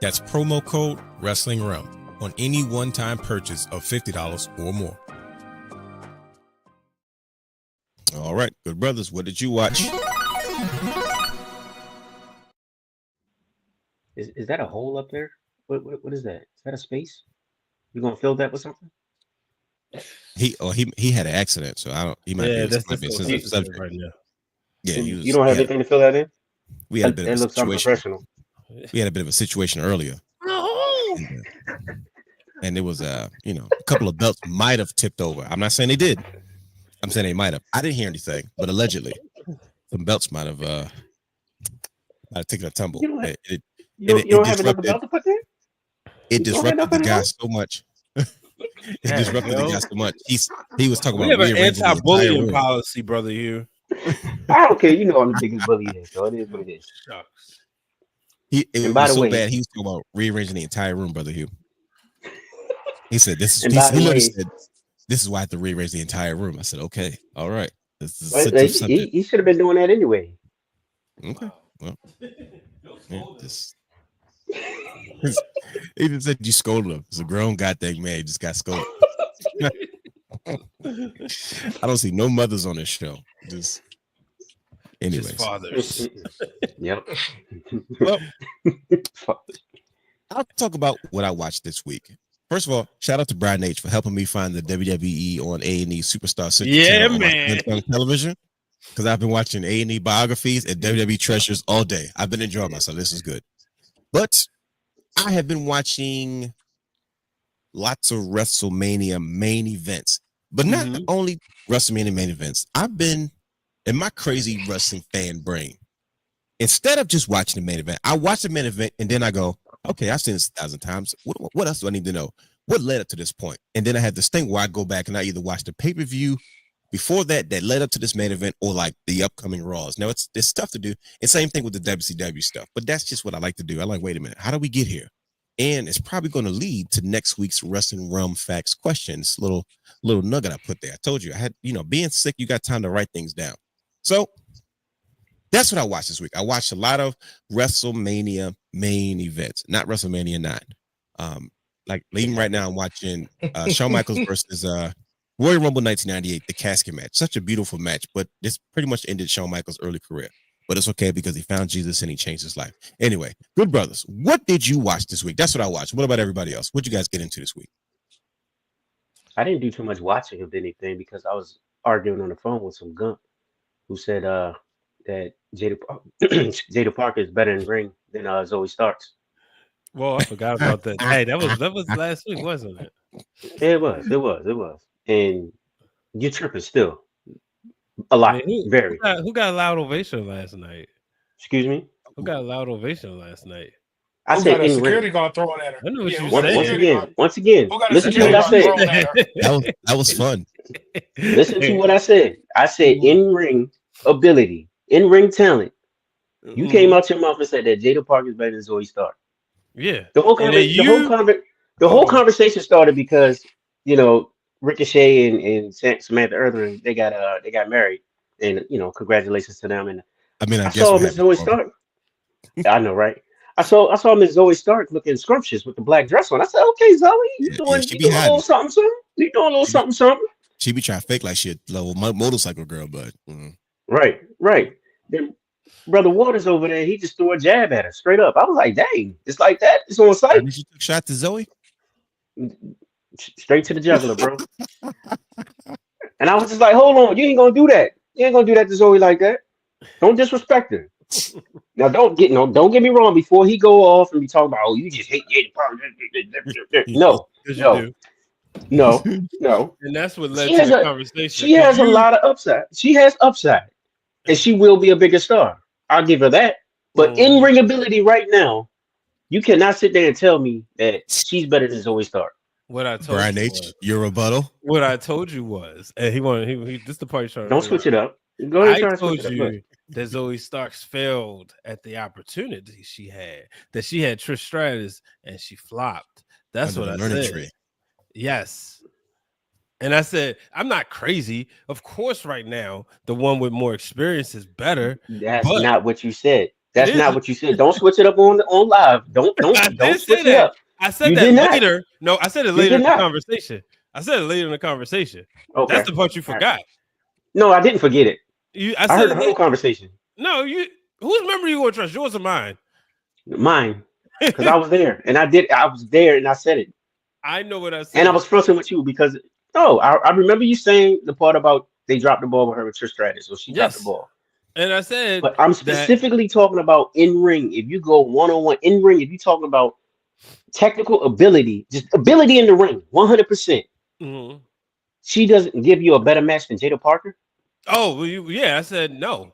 That's promo code Wrestling Realm on any one-time purchase of $50 or more. All right, good brothers, what did you watch? Is that a hole up there? What is that? Is that a space? You gonna fill that with something? He had an accident, so I don't. He might be a sensitive subject right now. Yeah, you don't have anything to fill that in. We had a bit of a looks situation. unprofessional. We had a bit of a situation earlier, and there was a couple of belts might have tipped over. I'm not saying they did. I'm saying they might have. I didn't hear anything, but allegedly, some belts might have taken a tumble. You don't have another belt to put there? It disrupted the guy so much. It disrupted the guy so much. He was talking about we have an anti-bullying policy, brother. Here, I don't care. You know I'm the biggest bully in, so it is what it is. It was so bad. He was talking about rearranging the entire room, brother Hugh. He said, "This is." He literally said, "This is why I have to rearrange the entire room." I said, "Okay, all right." This is he should have been doing that anyway. Okay, well, he just said you scolded him. It's a grown goddamn man. He just got scolded. I don't see no mothers on this show. Just anyways. Just fathers. Yep. Well, I'll talk about what I watched this week. First of all, shout out to Brian H for helping me find the WWE on A&E Superstar Central. Yeah, man. On television, because I've been watching A&E biographies and WWE treasures all day. I've been enjoying myself. This is good. But I have been watching lots of WrestleMania main events, but not only WrestleMania main events. I've been in my crazy wrestling fan brain. Instead of just watching the main event, I watch the main event and then I go, okay, I've seen this 1,000 times. What else do I need to know? What led up to this point? And then I have this thing where I go back and I either watch the pay-per-view before that led up to this main event or like the upcoming Raws. Now there's stuff to do. And same thing with the WCW stuff, but that's just what I like to do. I like, wait a minute, how do we get here? And it's probably going to lead to next week's Wrestling Realm Facts questions. Little nugget I put there. I told you I had, being sick, you got time to write things down. So that's what I watched this week. I watched a lot of WrestleMania main events, not WrestleMania IX. Like even right now, I'm watching Shawn Michaels versus Royal Rumble 1998, the casket match. Such a beautiful match, but this pretty much ended Shawn Michaels' early career. But it's okay because he found Jesus and he changed his life. Anyway, good brothers, what did you watch this week? That's what I watched. What about everybody else? What'd you guys get into this week? I didn't do too much watching of anything because I was arguing on the phone with some gump who said that Jada Parker is better in ring than Zoe Starks. Well, I forgot about that. Hey, that was last week, wasn't it? It was. And you're tripping still. A lot. Very. Who got a loud ovation last night? Excuse me? Who got a loud ovation last night? I said in security ring. guard throwing at her. I know what you said. Once again. Listen to what I said. That was fun. Listen to what I said. I said in ring ability, in ring talent. You came out your mouth and said that Jada Parker is better than Zoe Stark. Yeah. The whole conversation started because Ricochet and Samantha Erdman, they got married, and congratulations to them. And I saw Miss Zoe Stark. I know, right? I saw Miss Zoe Stark looking scrumptious with the black dress on. I said, "Okay, Zoe, you doing a little something, something? You doing a little something, something?" She be trying to fake like she a little motorcycle girl, but right. Then Brother Waters over there, he just threw a jab at her straight up. I was like, "Dang, it's like that? It's on site." Did you took shot to Zoe? Straight to the jugular, bro. And I was just like, hold on, you ain't gonna do that. You ain't gonna do that to Zoe like that. Don't disrespect her. Now don't get me wrong. Before he go off and be talking about, you just hate Jada Parker. No. And that's what led to the conversation. She has a lot of upside. She has upside, and she will be a bigger star. I'll give her that. But in ring ability right now, you cannot sit there and tell me that she's better than Zoe Stark. What I told Brian you H, was, your rebuttal. What I told you was, and this is the part you're trying to Don't switch it up. Go ahead. I told you that Zoe Starks failed at the opportunity she had. That she had Trish Stratus and she flopped. That's what I said. Tree. Yes. And I said, I'm not crazy. Of course, right now, the one with more experience is better. That's not what you said. That's not what you said. Don't switch it up on live. Don't switch it up. I said that later. No, I said it later in the conversation. Okay. That's the part you forgot. No, I didn't forget it. I heard the whole conversation. No, whose memory you gonna trust? Yours or mine? Mine. Because I was there. And I was there and I said it. I know what I said. And I was frustrated with you because I remember you saying the part about they dropped the ball with her with Trish Stratus. So she dropped the ball. And I said, but I'm specifically talking about in ring. If you go one-on-one in ring, if you're talking about technical ability, just ability in the ring, 100%. Mm-hmm. She doesn't give you a better match than Jada Parker. Oh, well, I said no.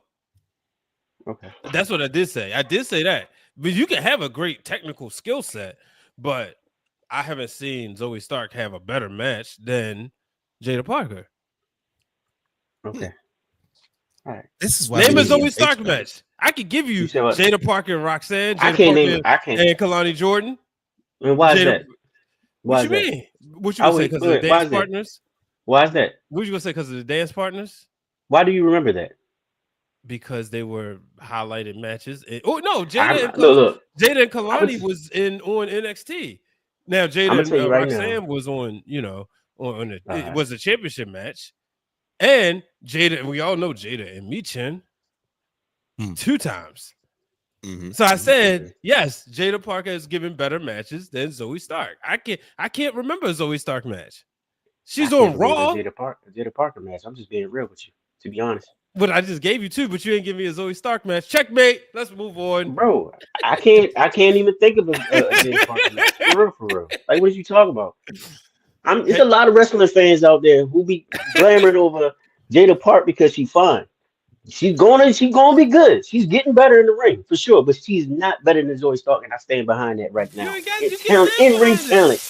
Okay, that's what I did say. I did say that, but you can have a great technical skill set, but I haven't seen Zoe Stark have a better match than Jada Parker. Okay. All right. This is why name a Zoe Stark match. I could give you Jada Parker and Roxanne. I can't name. And Kalani Jordan. And why is that? What you mean? What you gonna say? Because of the dance partners? Why is that? What you gonna say? Because of the dance partners? Why do you remember that? Because they were highlighted matches. Jada and Kalani was on NXT. Now Jada and Roxanne was on. It was a championship match. And Jada, and we all know Jada and Michin 2 times. Mm-hmm. So I said, yes, Jada Parker has given better matches than Zoe Stark. I can't remember a Zoe Stark match. She's on Raw. Jada Parker match. I'm just being real with you, to be honest. But I just gave you 2, but you ain't give me a Zoe Stark match. Checkmate. Let's move on, bro. I can't even think of a Jada Parker match. For real. Like, what are you talking about? There's a lot of wrestling fans out there who be clamoring over Jada Park because she's fine. She's gonna be good. She's getting better in the ring for sure, but she's not better than Zoe Stark, and I stand behind that right now. In ring talent.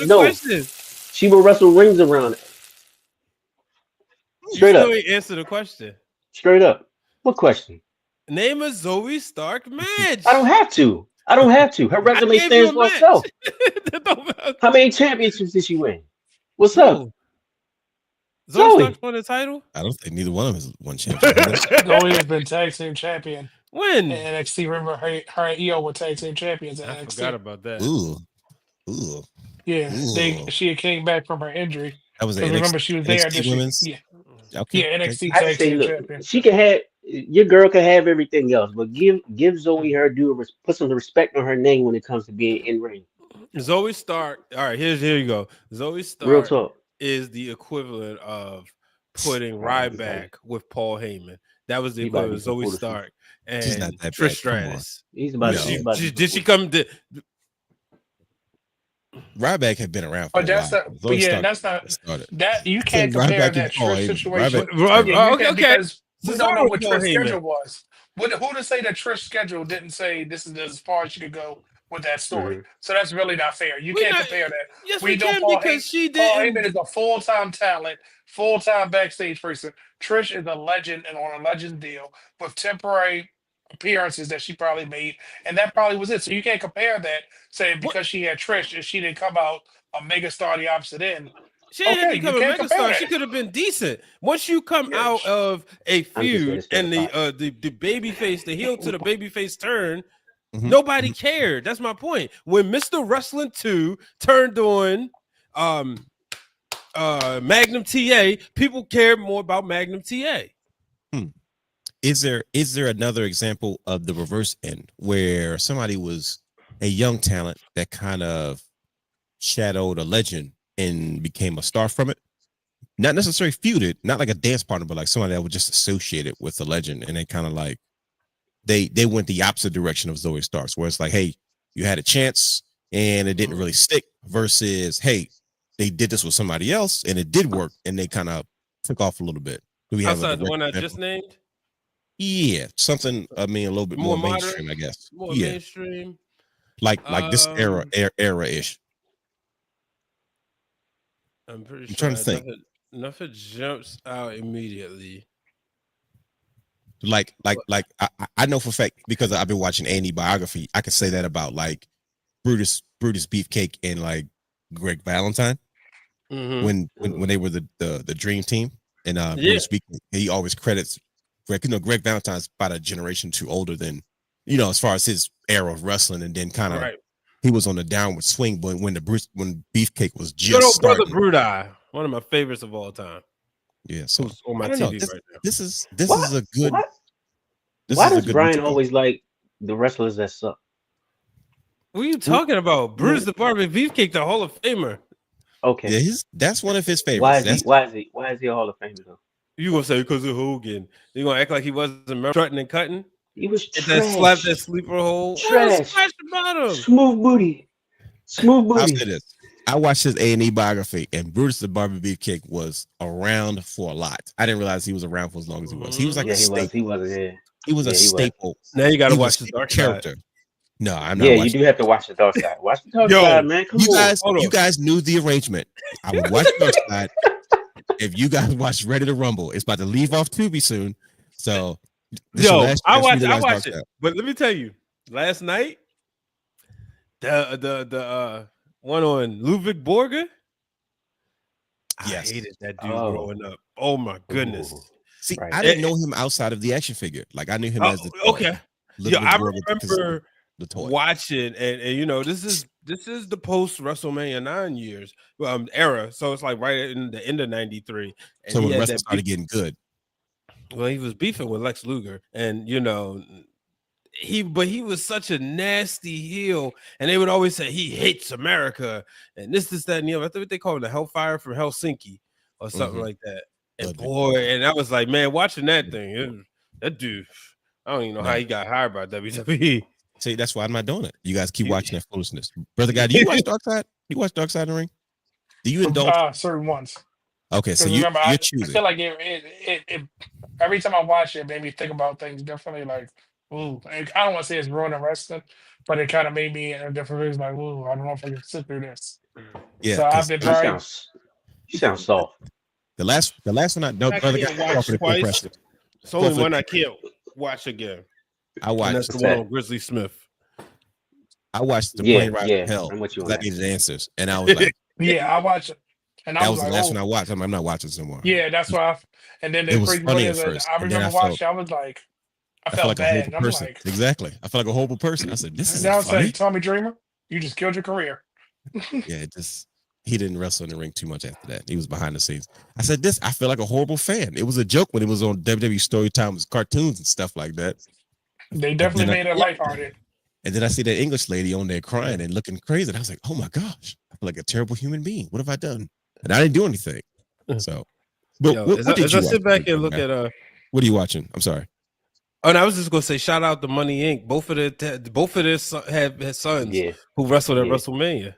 No, she will wrestle rings around it. Straight up. You still ain't answer the question. Straight up. What question? Name a Zoe Stark match. I don't have to. Her I resume gave you stands a for match. itself. That don't matter. How many championships did she win? What's up? Who? Zoe Zoe. Stark won the title? I don't think neither one of them is one champion. Zoe has been tag team champion When? in NXT. Remember, her and EO were tag team champions in I NXT. forgot about that. Ooh. Yeah, Ooh. she came back from her injury. That was Because remember, she was there. NXT women's. Yeah, Okay. NXT I tag just say, team look, champion. she can have your girl can have everything else, but give Zoe her due. Put some respect on her name when it comes to being in ring. Zoe Stark. All right, here you go. Zoe Real Stark talk. is the equivalent of putting Ryback with Paul Heyman. That was the He about to equivalent of be some Zoe foolish Stark She's not and that Trish bad. Come on. Stratus. He's about No. to. he's about to be Did some she come? Ryback had been around for But a that's while. not. But yeah, that's not. Started. That you can't compare Ryback that and Paul Trish Heyman. situation. Ryback- Yeah, you okay, can't, okay. because we don't know what Trish's schedule was. Who to say that Trish's schedule didn't say this is as far as you could go with that story? Mhm. So that's really not fair. You We're can't not- compare that. Yes, We we know can Paul because she Paul didn't. Heyman is a full-time talent, full-time backstage person. Trish is a legend and on a legend deal with temporary appearances that she probably made, and that probably was it. So you can't compare that, saying because she had Trish and she didn't come out a mega star the opposite end. She didn't have to Okay, become you a can't compare megastar. that. She could have been decent. Once you come Yeah. out of a I'm just here to feud stir and the pot. the baby face, the heel to the baby face turn, Mhm. nobody cared. That's my point. When Mr. Wrestling 2 turned on Magnum TA, people cared more about Magnum TA. Is there another example of the reverse end where somebody was a young talent that kind of shadowed a legend and became a star from it? Not necessarily feuded, not like a dance partner, but like somebody that was just associated with the legend, and they kind of like they went the opposite direction of Zoe Starks, where it's like, hey, you had a chance and it didn't really stick, versus hey, they did this with somebody else and it did work, and they kind of took off a little bit. Do we have Outside the direct one I example? just named, Yeah, something. I mean, a little bit more More mainstream, modern? I guess. more Yeah, mainstream. like this era ish. I'm pretty I'm sure trying to think. nothing jumps out immediately. Like I know for a fact, because I've been watching Andy biography. I could say that about like Brutus Beefcake and like Greg Valentine Mhm. when they were the dream team, and Brutus Beefcake, he always credits Greg. Greg Valentine's about a generation too older than, as far as his era of wrestling, and then kind of Right. he was on the downward swing. But when Beefcake was Good just old brother starting, Brudi, one of my favorites of all time. yeah. So Who's on my I don't know. TV right now. This is What? a good. What? This Why is a does good Brian route to go. always like the wrestlers that suck? What are you talking about? Brutus the Barber Beefcake, the Hall of Famer. Okay. Yeah, that's one of his favorites. Why is he a Hall of Famer though? You gonna say because of Hogan? You gonna act like he wasn't strutting and cutting? He was Get trash. that slap that sleeper hole. Trash. What's trash about him? Smooth booty. I'll say this. I watched his A&E biography, and Brutus the Barber Beefcake was around for a lot. I didn't realize he was around for as long as he was. He was like a staple. He was. Yeah. He was a Yeah, he was. staple. Now you gotta He watch was the dark character. side. No, I'm not Yeah, you watching. do have to watch the dark side. Watch the dark Yo, side, man. Come on. Hold on. You guys knew the arrangement. I would watch dark side. If you guys watch Ready to Rumble, it's about to leave off Tubi soon. So this is your Yo, last I chance for you watched to watch it. Dark Side. But let me tell you, last night, the one on Ludwig Borger. Yes. I hated that dude growing up. Oh my goodness. Ooh. See, Right. I didn't know him outside of the action figure. Like I knew him as the toy. Okay. Ludwig Yeah, I Borger because of remember the toy. watching, and this is the post WrestleMania 9 years era. So it's like right in the end of '93. And So he when had wrestling that started getting good. well, he was beefing with Lex Luger, and he was such a nasty heel, and they would always say he hates America and this, that, and the other. I think they call him the Hellfire from Helsinki or something like that. And and I was like, man, watching that thing, that dude, I don't even know how he got hired by WWE. See, that's why I'm not doing it. You guys keep watching that foolishness. Brother Guy, do you watch Dark Side? You watch Dark Side in the Ring? Do you indulge? Certain ones. Okay, so Remember, you're I choosing. feel like it every time I watch it made me think about things differently. Like, ooh, I don't want to say it's ruining wrestling, but it kind of made me in a different reason. Like, ooh, I don't know if I can sit through this. Yeah, So I've been trying. You sound soft. The last one I don't I brother can't got watch pretty twice. impressive. It's only Go for one it. I can't watch again. I And watched that's the one on Grizzly Smith. the Yeah, plane ride yeah, to hell. I'm with you on because I that. needed answers, and I was like, Yeah, I watched it, and I that was was the like, last oh, one I watched. I'm not watching this no more. yeah, that's why. And then the It was crazy funny part at is, first, I and then remember watching. I was like, I I felt felt like a bad. horrible I'm person. like, Exactly. I felt like a horrible person. I said, this is now I'm funny. saying, Tommy Dreamer, you just killed your career. Yeah, he didn't wrestle in the ring too much after that. He was behind the scenes. I said, I feel like a horrible fan. It was a joke when it was on WWE Storytime's cartoons and stuff like that. They definitely made it lighthearted. And then I see that English lady on there crying and looking crazy. And I was like, oh my gosh, I feel like a terrible human being. What have I done? And I didn't do anything. So, but Yo, what as did I you sit watch, back and look man? at What are you watching? I'm sorry. Oh, and I was just gonna say, shout out to Money Inc. Both of their had sons Yeah, who wrestled at Yeah. WrestleMania.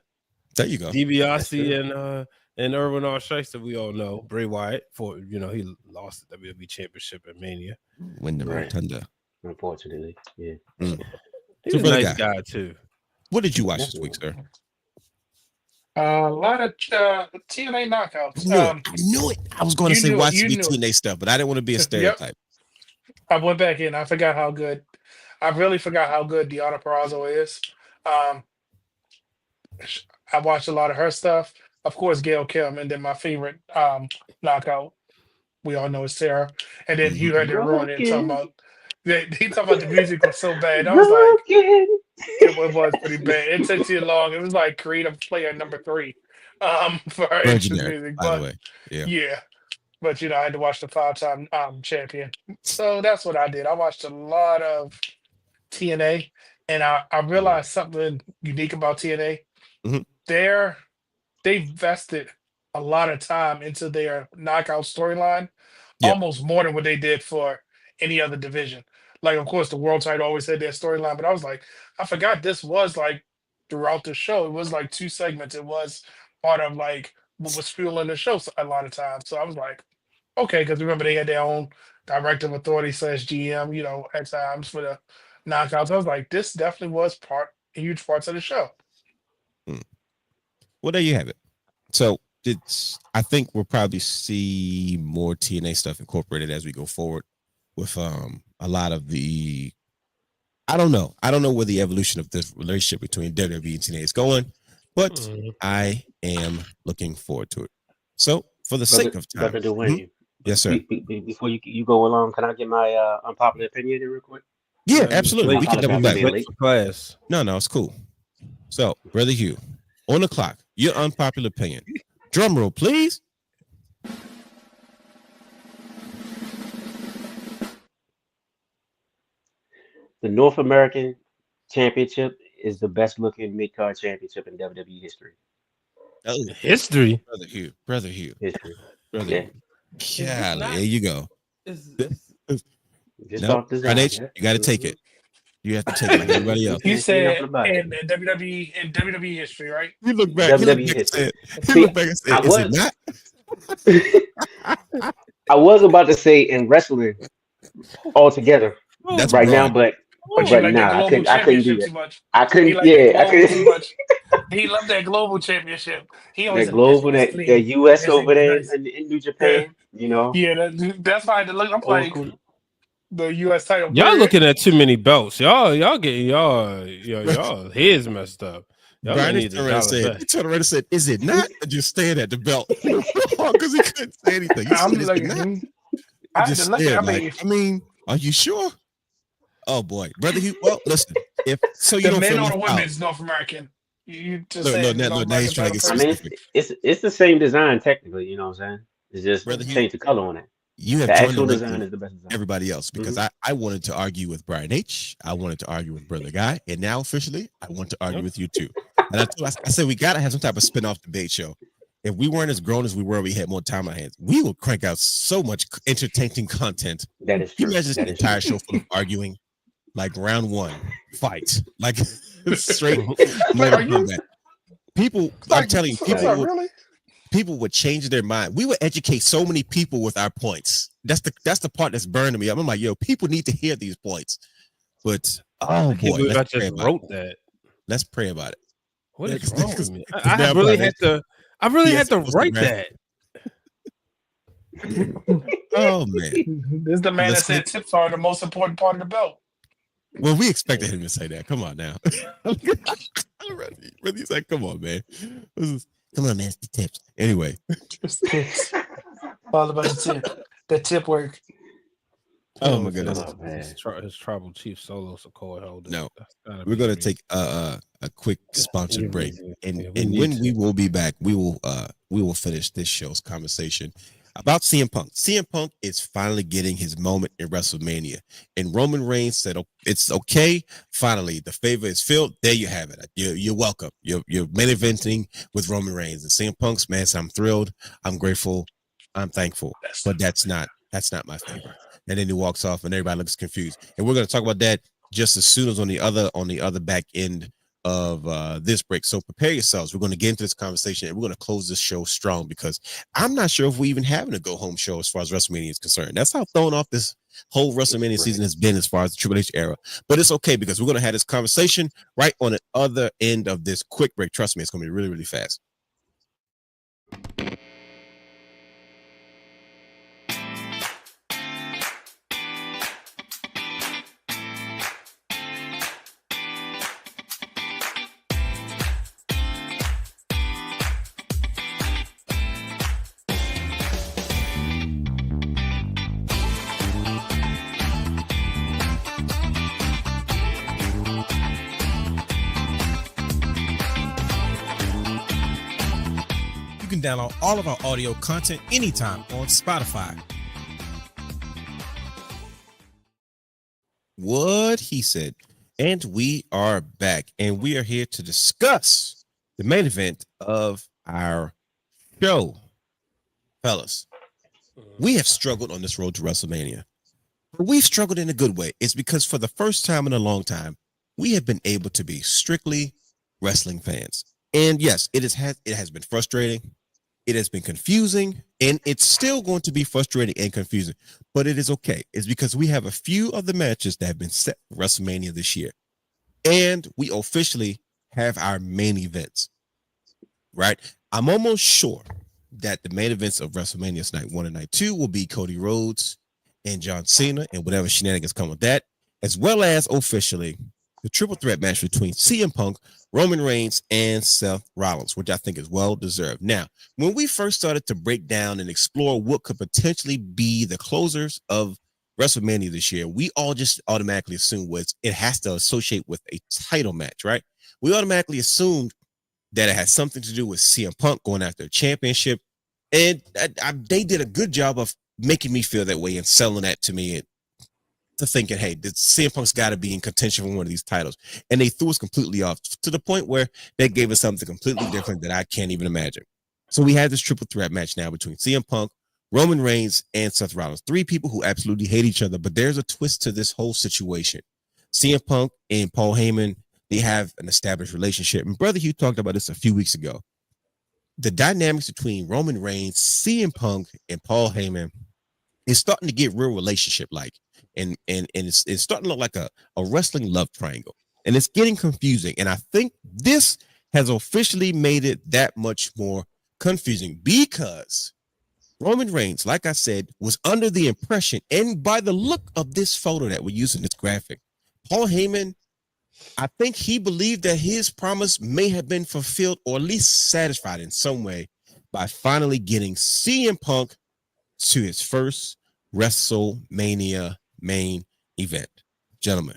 There you go. DiBiase and Erwin R. Shice, that we all know. Bray Wyatt, for he lost the WWE Championship at Mania. Win the Right. Rotunda. unfortunately. Yeah. He's a brother nice guy too. What did you watch this week, sir? A lot of TNA knockouts. I knew it. I was going to you say knew it, watch you the knew it. TNA stuff, but I didn't want to be a Yep. stereotype. I went back in. I forgot how good. I really forgot how good Deonna Purrazzo is. I watched a lot of her stuff. Of course, Gail Kim, and then my favorite knockout. We all know is Sarah. And then you heard it ruin it talking about. He talking about the music was so bad. I was like, it was pretty bad. It took too long. It was like creative player number 3 for her entrance Legendary, music. by the But way. Yeah. yeah. But I had to watch the 5-time champion. So that's what I did. I watched a lot of TNA, and I realized something unique about TNA. Mhm. They vested a lot of time into their knockout storyline, Yep. almost more than what they did for any other division. Like, of course, the world title always had their storyline, but I was like, I forgot this was like throughout the show. It was like 2 segments. It was part of like what was fueling the show a lot of times. So I was like, okay, because remember they had their own directive authority / GM, at times for the knockouts. I was like, this definitely was huge parts of the show. Well, there you have it. So I think we'll probably see more TNA stuff incorporated as we go forward with a lot of the. I don't know where the evolution of this relationship between WWE and TNA is going, but I am looking forward to it. So, for the sake of time, Brother Dwayne, yes, sir. before you go along, can I get my unpopular opinion in real quick? Yeah, absolutely. We can double back. Late. Class. No, it's cool. So, Brother Hugh, on the clock, your unpopular opinion. Drum roll, please. The North American Championship is the best looking mid-card championship in WWE history. Oh, History. Brother Hugh. History. Brother Yeah. Hugh. Golly, there you go. Just No, off design. you got to take it. You have to take it like everybody else. You said Nothing about it. in WWE history, right? You look back. He WWE looked back and said, See, he looked back and said, I is it was- not? I was about to say in wrestling altogether That's right now, broad. but He like nah, that I global couldn't do championship that. too much. I He couldn't. like Yeah, that I global too couldn't. much. He loved that global championship. He always That said, global, "This that was the clean. US This over was there nice." in New Japan, Yeah, that's why I had to look. I'm old like school. the U.S. title. Y'all period. looking at too many belts. Y'all getting y'all heads messed up. Y'all Brian need to turned around and dial it said, back. he turned around and said, is it not? And just stared at the belt. Because he couldn't say anything. He I'm said, is like, it not? I had Just to look at. stared like, I mean, are you sure? Oh boy, Brother Hugh. Well, listen, you the don't men feel or the left out. women's North American. You just Look, said now he's trying to get I some mean, specific. it's the same design technically. You know what I'm saying? It's just Brother Hugh, change the color on it. You have The joined actual the design ranking is the best design. everybody else because I wanted to argue with Brian H. I wanted to argue with Brother Guy, and now officially I want to argue with you too. And I said we gotta have some type of spin-off debate show. If we weren't as grown as we were, we had more time on our hands. We will crank out so much entertaining content. That is Can true. you imagine That an is entire true. show full of arguing, like round 1, fight, like straight Like, are you- combat. People, I'm Like, telling you, I'm like, really? people would change their mind. We would educate so many people with our points. That's the part that's burning me. I'm like, yo, people need to hear these points. But oh I can't boy, believe I let's pray just about wrote it. that. Let's pray about it. What Yeah, is 'cause- wrong with me? I now really Brian had H. to. I really He had has to to post write the that. Oh man. This is the man that Let's said tips are the most important part of the belt. Well, we expected him to say that. Come on now. Really, like, come on, man. Come on, man. It's the tips. Anyway. Just tips. All about the tip. That tip work. Oh my goodness. His tribal chief solo Sokoa held it. No. We're gonna take a quick sponsored break. And when we will be back, we will finish this show's conversation about CM Punk. CM Punk is finally getting his moment in WrestleMania. And Roman Reigns said, oh, it's okay. Finally, the favor is filled. There you have it. You're welcome. You're main eventing with Roman Reigns. And CM Punk's, man, so I'm thrilled. I'm grateful. I'm thankful. But that's not my favor. And then he walks off and everybody looks confused. And we're going to talk about that just as soon as on the other back end of this break. So prepare yourselves. We're going to get into this conversation and we're going to close this show strong because I'm not sure if we even having a go home show as far as WrestleMania is concerned. That's how thrown off this whole WrestleMania season has been as far as the Triple H era. But it's okay because we're going to have this conversation right on the other end of this quick break. Trust me, it's going to be really, really fast. Download all of our audio content anytime on Spotify. What he said. And we are back. And we are here to discuss the main event of our show. Fellas, we have struggled on this road to WrestleMania. But we've struggled in a good way. It's because for the first time in a long time, we have been able to be strictly wrestling fans. And yes, it has been frustrating. It has been confusing, and it's still going to be frustrating and confusing, but it is okay. It's because we have a few of the matches that have been set for WrestleMania this year, and we officially have our main events, right? I'm almost sure that the main events of WrestleMania Night 1 and Night 2 will be Cody Rhodes and John Cena and whatever shenanigans come with that, as well as officially the triple threat match between CM Punk, Roman Reigns, and Seth Rollins, which I think is well-deserved. Now, when we first started to break down and explore what could potentially be the closers of WrestleMania this year, we all just automatically assumed it has to associate with a title match, right? We automatically assumed that it has something to do with CM Punk going after a championship, and they did a good job of making me feel that way and selling that to me to thinking, hey, the CM Punk's got to be in contention for one of these titles. And they threw us completely off to the point where they gave us something completely different that I can't even imagine. So we have this triple threat match now between CM Punk, Roman Reigns, and Seth Rollins. Three people who absolutely hate each other, but there's a twist to this whole situation. CM Punk and Paul Heyman, they have an established relationship. And Brother Hugh talked about this a few weeks ago. The dynamics between Roman Reigns, CM Punk, and Paul Heyman is starting to get real relationship-like. And it's starting to look like a wrestling love triangle. And it's getting confusing. And I think this has officially made it that much more confusing because Roman Reigns, like I said, was under the impression, and by the look of this photo that we're using, this graphic, Paul Heyman, I think he believed that his promise may have been fulfilled or at least satisfied in some way by finally getting CM Punk to his first WrestleMania main event. Gentlemen,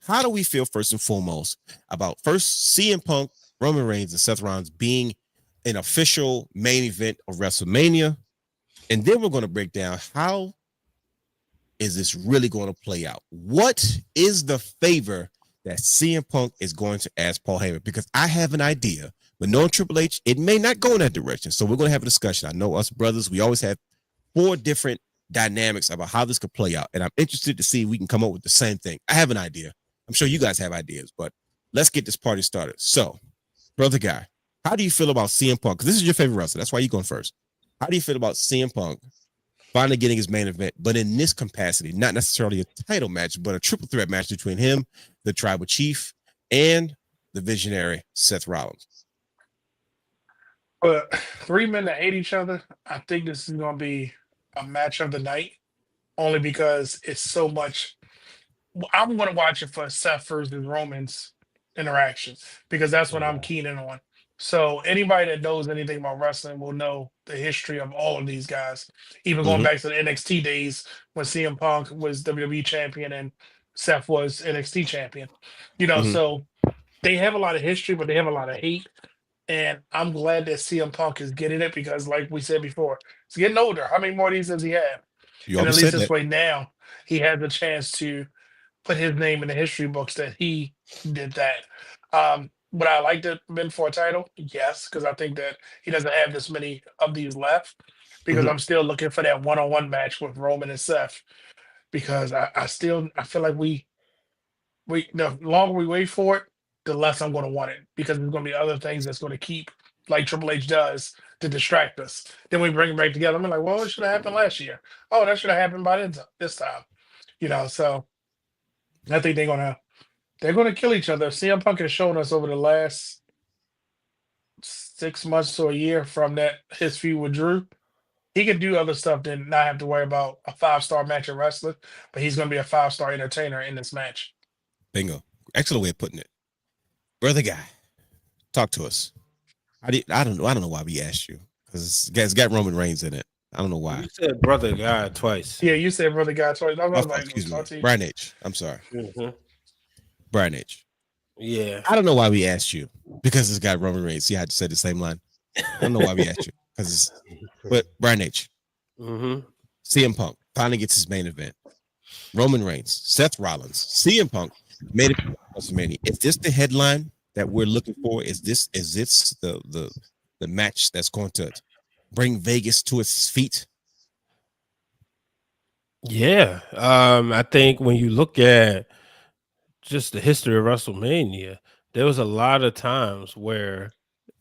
how do we feel first and foremost about first CM Punk, Roman Reigns, and Seth Rollins being an official main event of WrestleMania? And then we're going to break down how is this really going to play out? What is the favor that CM Punk is going to ask Paul Heyman? Because I have an idea, but knowing Triple H, it may not go in that direction. So we're going to have a discussion. I know us brothers, we always have 4 different dynamics about how this could play out, and I'm interested to see if we can come up with the same thing. I have an idea. I'm sure you guys have ideas, but let's get this party started. So, Brother Guy, how do you feel about CM Punk? Because this is your favorite wrestler. That's why you're going first. How do you feel about CM Punk finally getting his main event, but in this capacity, not necessarily a title match, but a triple threat match between him, the tribal chief, and the visionary Seth Rollins? But 3 men that hate each other, I think this is going to be a match of the night, only because it's so much. I'm going to watch it for Seth versus Roman's interaction because that's what I'm Yeah. keen in on. So anybody that knows anything about wrestling will know the history of all of these guys, even going Mhm. back to the NXT days when CM Punk was WWE champion and Seth was NXT champion. Mhm. So they have a lot of history, but they have a lot of hate. And I'm glad that CM Punk is getting it because, like we said before, he's getting older. How many more of these does he have? You And at always least said this that. way now he has a chance to put his name in the history books that he did that. Would I like to win for a title? Yes, because I think that he doesn't have this many of these left. Because Mhm. I'm still looking for that one-on-one match with Roman and Seth. Because I feel like the longer we wait for it, the less I'm going to want it. Because there's going to be other things that's going to keep, like Triple H does, to distract us. Then we bring it back together. I'm like, well, it should have happened last year. Oh, that should have happened by this time. So I think they're gonna kill each other. CM Punk has shown us over the last 6 months to a year from that his feud with Drew. He can do other stuff than not have to worry about a 5-star match of wrestling, but he's gonna be a 5-star entertainer in this match. Bingo. Excellent way of putting it. Brother guy, talk to us. I don't know why we asked you because it's got Roman Reigns in it. I don't know why. You said brother God twice. Yeah, you said brother guy twice. I My was fault, like, excuse me. talk to you. Brian H. I'm sorry. Mhm. Brian H. Yeah. I don't know why we asked you because it's got Roman Reigns. See, I just said the same line. I don't know why we asked you but Brian H. Mm-hmm. CM Punk finally gets his main event. Roman Reigns, Seth Rollins, CM Punk made it to WrestleMania. Is this the headline that we're looking for? Is this the match that's going to bring Vegas to its feet? Yeah. I think when you look at just the history of WrestleMania, there was a lot of times where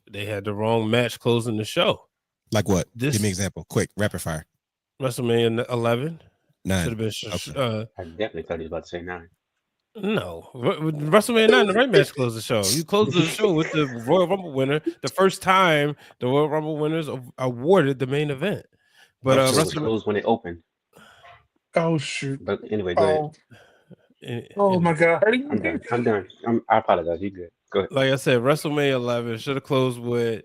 they had the wrong match closing the show. Like what? This Give me an example. Quick, rapid fire. WrestleMania 11 9. should have been. Okay. I definitely thought he was about to say 9. No, WrestleMania 9, the right match closed the show. You closed the show with the Royal Rumble winner. The first time the Royal Rumble winners awarded the main event. But Okay. It was closed when it opened. Oh shoot. But anyway, go Oh my god. ahead. I'm done. I apologize. You good. Go ahead. Like I said, WrestleMania 11 should have closed with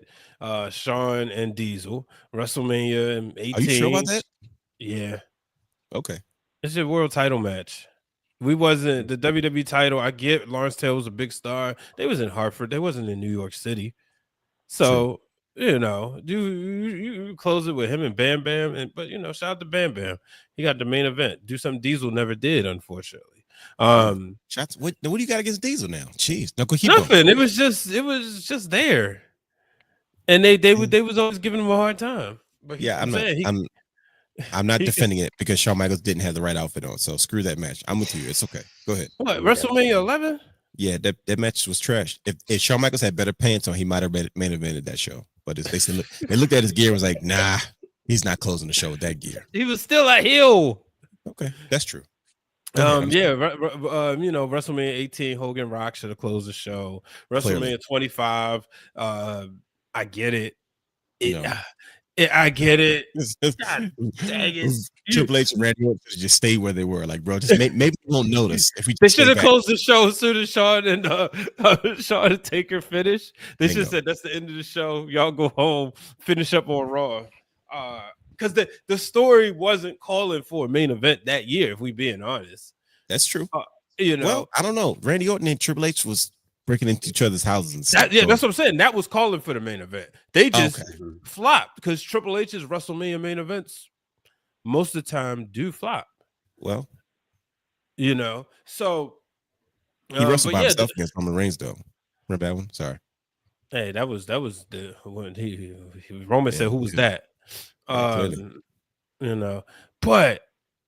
Shawn and Diesel. WrestleMania 18. Are you sure about that? Yeah. Okay. It's your world title match. We wasn't the WWE title. I get Lawrence Taylor was a big star. They was in Hartford. They wasn't in New York City. So, you close it with him and Bam Bam. But shout out to Bam Bam. He got the main event. Do something Diesel never did, unfortunately. Shots. What do you got against Diesel now? Jeez, no, keep nothing. going. It was just there. And they was always giving him a hard time. But I'm not defending it because Shawn Michaels didn't have the right outfit on. So screw that match. I'm with you. It's okay. Go ahead. What, WrestleMania 11? Yeah, that match was trash. If Shawn Michaels had better pants on, he might have main evented that show. But they looked at his gear and was like, nah, he's not closing the show with that gear. He was still a heel. Okay, that's true. WrestleMania 18, Hogan Rock should have closed the show. WrestleMania 25, I get it. I get it. God dang it. Triple H and Randy Orton should just stay where they were. Like, bro, just maybe we won't notice if we. They should have closed the show as soon as Shawn and Taker finish. They should have said that's the end of the show. Y'all go home, finish up on Raw. Because the story wasn't calling for a main event that year, if we being honest. That's true. Well, I don't know. Randy Orton and Triple H was breaking into each other's houses and stuff. That's what I'm saying. That was calling for the main event. They just flopped because Triple H's WrestleMania main events most of the time do flop. Well, so he wrestled by himself against Roman Reigns, though. Remember that one? Sorry. Hey, that was the when Roman said, "Who was that?" But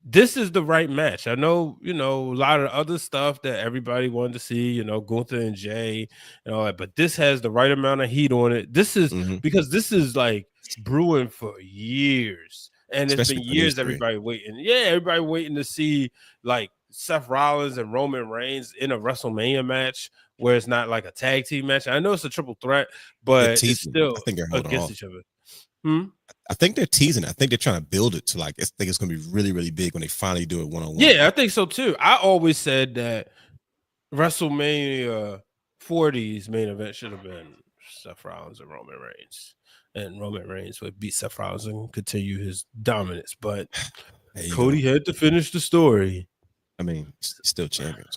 this is the right match. I know, a lot of other stuff that everybody wanted to see, Gunther and Jay and all that, but this has the right amount of heat on it. This is because this is like brewing for years. And it's been years everybody waiting. Yeah, everybody waiting to see like Seth Rollins and Roman Reigns in a WrestleMania match where it's not like a tag team match. I know it's a triple threat, but it's still against each other. I think they're teasing. I think they're trying to build it to like. I think it's going to be really, really big when they finally do it one-on-one. Yeah, I think so too. I always said that WrestleMania 40's main event should have been Seth Rollins and Roman Reigns, and Roman Reigns would beat Seth Rollins and continue his dominance. But Cody had to finish the story. I mean, still champion.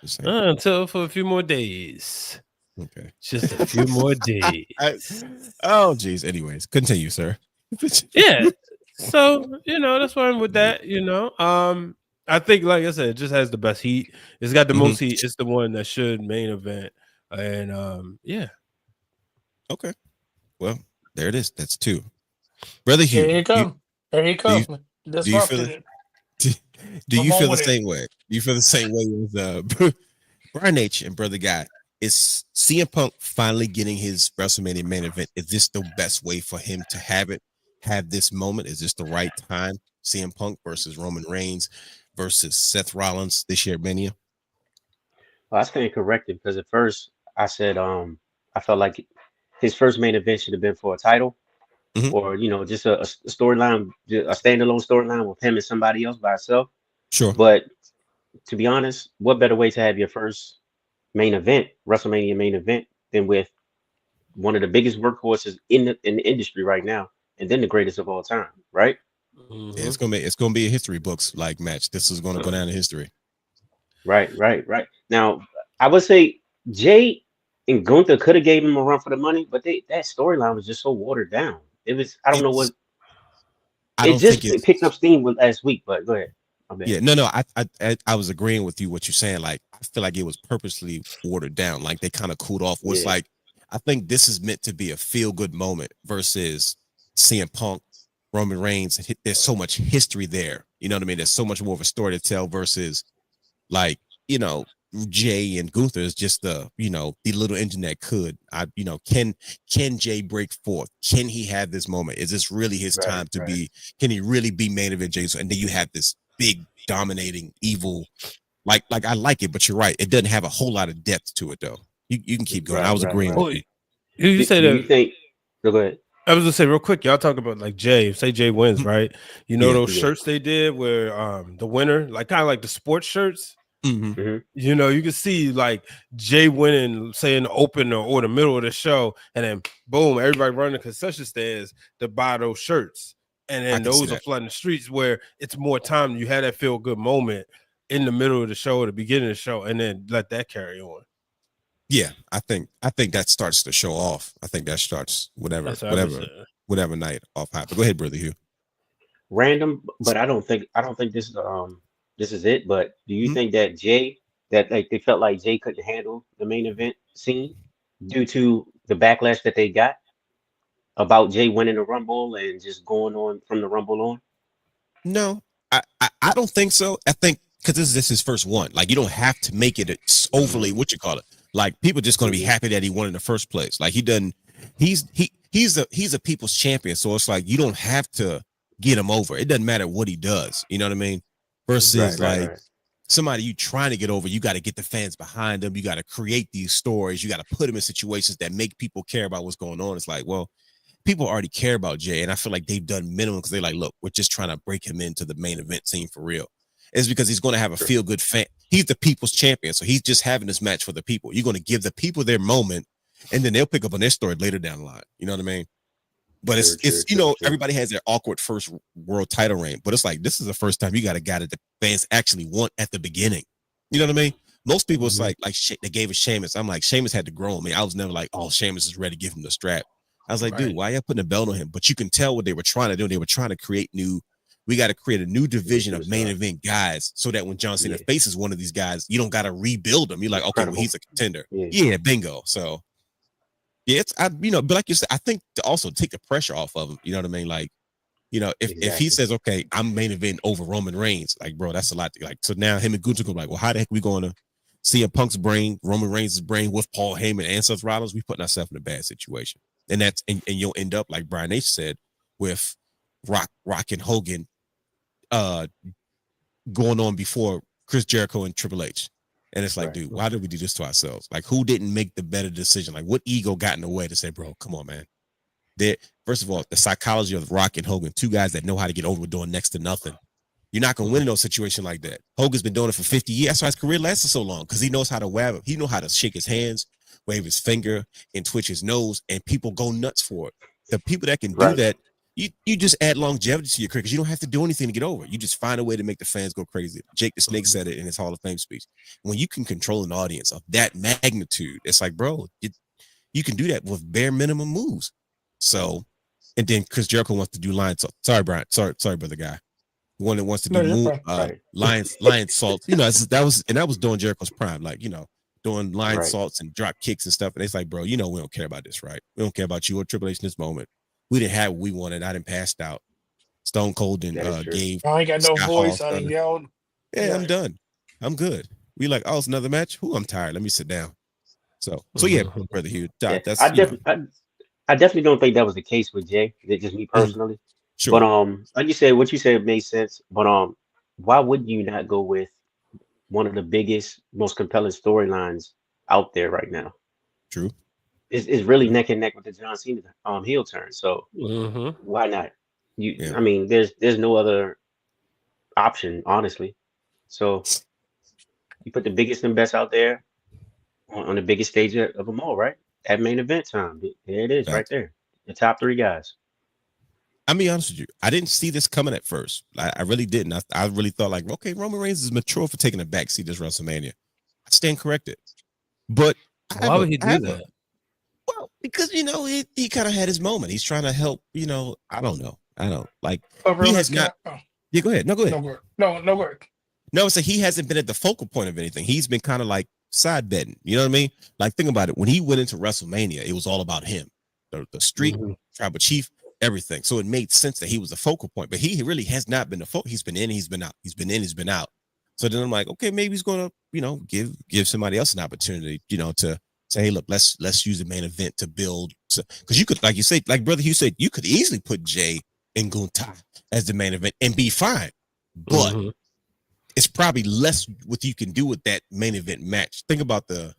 So until for a few more days. Okay, just a few more days. Oh, geez. Anyways, continue, sir. Yeah. So that's why I'm with that. I think, like I said, it just has the best heat. It's got the most heat. It's the one that should main event. And yeah. Okay. Well, there it is. That's 2. Brother Hugh. Here he come. Here he come. Do you feel the same way? Do you feel the same way as Brian H and Brother Guy? Is CM Punk finally getting his WrestleMania main event? Is this the best way for him to have this moment? Is this the right time? CM Punk versus Roman Reigns versus Seth Rollins this year at Mania? Well, I stand corrected because at first I said I felt like his first main event should have been for a title, or just a storyline, a standalone storyline with him and somebody else by itself. Sure. But to be honest, what better way to have your first main event, WrestleMania main event, than with one of the biggest workhorses in the industry right now, and then the greatest of all time, right? Yeah, it's gonna be a history books like match. This is gonna go down in history. Right. Now, I would say Jay and Gunther could have gave him a run for the money, but that storyline was just so watered down. It was, I don't know what. It picked up steam with last week, but go ahead. Yeah, no. I was agreeing with you what you're saying. Like, I feel like it was purposely watered down. Like they kind of cooled off. It's like, I think this is meant to be a feel good moment versus CM Punk, Roman Reigns. There's so much history there. You know what I mean? There's so much more of a story to tell versus like, Jay and Gunther is just the little engine that could. Can Jay break forth? Can he have this moment? Is this really his time to be? Can he really be main event Jay? And then you have this big dominating evil, like I like it, but you're right. It doesn't have a whole lot of depth to it though. You can keep going. I was agreeing with you. You say that. You think? Go ahead. I was gonna say real quick, y'all talk about like Jay. Say Jay wins, right? Those shirts they did where the winner, like kind of like the sports shirts. You can see like Jay winning, say in the open or the middle of the show, and then boom, everybody running the concession stands to buy those shirts, and then those are flooding the streets where it's more time. You had that feel good moment in the middle of the show, or the beginning of the show, and then let that carry on. Yeah, I think that starts the show off. I think that starts whatever night off high. But go ahead, Brother Hugh. Random, but I don't think this is it. But do you think that they felt like Jay couldn't handle the main event scene due to the backlash that they got about Jay winning the Rumble and just going on from the Rumble on? No, I don't think so. I think because this is his first one. Like, you don't have to make it overly like people just going to be happy that he won in the first place. Like, he's a people's champion, so it's like you don't have to get him over. It doesn't matter what he does. You know what I mean? Versus somebody you trying to get over, you got to get the fans behind them. You got to create these stories. You got to put them in situations that make people care about what's going on. It's like, well, people already care about Jay, and I feel like they've done minimum because they're like, look, we're just trying to break him into the main event scene for real. It's because he's going to have a feel-good fan. He's the people's champion, so he's just having this match for the people. You're going to give the people their moment, and then they'll pick up on their story later down the line. You know what I mean? But everybody has their awkward first world title reign, but it's like this is the first time you got a guy that the fans actually want at the beginning. You know what I mean? Most people, it's like they gave it Sheamus. I'm like, Sheamus had to grow on me. I was never like, oh, Sheamus is ready to give him the strap. I was like, dude, why y'all putting a belt on him? But you can tell what they were trying to do. They were trying to create we got to create a new division of main event guys so that when John Cena faces one of these guys, you don't got to rebuild him. You're like, okay, well, he's a contender. Yeah, bingo. So, yeah, but like you said, I think to also take the pressure off of him. You know what I mean? Like, if he says, okay, I'm main event over Roman Reigns, like, bro, that's a lot. So now him and Gunther go like, well, how the heck we going to CM Punk's brain, Roman Reigns' brain with Paul Heyman and Seth Rollins? We putting ourselves in a bad situation. And and you'll end up, like Brian H said, with Rock and Hogan going on before Chris Jericho and Triple H. And it's like, dude, why did we do this to ourselves? Like, who didn't make the better decision? Like, what ego got in the way to say, bro, come on, man. First of all, the psychology of Rock and Hogan, two guys that know how to get over doing next to nothing. You're not gonna win in no situation like that. Hogan's been doing it for 50 years. That's why his career lasted so long, because he knows how to wab. He knows how to shake his hands, wave his finger, and twitch his nose, and people go nuts for it. The people that can do that, you just add longevity to your career, because you don't have to do anything to get over it. You just find a way to make the fans go crazy. Jake the Snake said it in his Hall of Fame speech. When you can control an audience of that magnitude, it's like, bro, you can do that with bare minimum moves. So, and then Chris Jericho wants to do lion salt. Sorry, Brian. Sorry, brother guy. The one that wants to do lion salts. You know, that was during Jericho's prime, like, you know, doing lion salts and drop kicks and stuff. And it's like, bro, you know, we don't care about this, right? We don't care about you or Triple H in this moment. We didn't have what we wanted. I didn't passed out. Stone Cold and gave. I ain't got no voice. I ain't yelled. Yeah, I'm done. I'm good. We like, oh, it's another match. I'm tired. Let me sit down. So yeah, brother Hugh. That's I definitely don't think that was the case with Jay. It's just me personally. Sure. But like you said, what you said made sense. But why would you not go with one of the biggest, most compelling storylines out there right now? True. It's really neck and neck with the John Cena heel turn. So why not? I mean, there's no other option, honestly. So you put the biggest and best out there on the biggest stage of them all, right? At main event time. There it is, right there. The top three guys. I'll be honest with you. I didn't see this coming at first. I really didn't. I really thought like, okay, Roman Reigns is mature for taking a backseat this WrestleMania. I stand corrected. But why would he do that? Well, because, you know, he kind of had his moment. He's trying to help, you know, I don't know. Like, he has not. Yeah, go ahead. No, go ahead. No word. No, so he hasn't been at the focal point of anything. He's been kind of like side betting. You know what I mean? Like, think about it. When he went into WrestleMania, it was all about him. The streak, tribal chief, everything. So it made sense that he was the focal point. But he really has not been the focal. He's been in, he's been out. He's been in, he's been out. So then I'm like, okay, maybe he's going to, you know, give somebody else an opportunity, you know, to say, hey, look, let's use the main event to build. Because you could, like you say, like Brother Hugh said, you could easily put Jay and Gunther as the main event and be fine. But it's probably less what you can do with that main event match. Think about the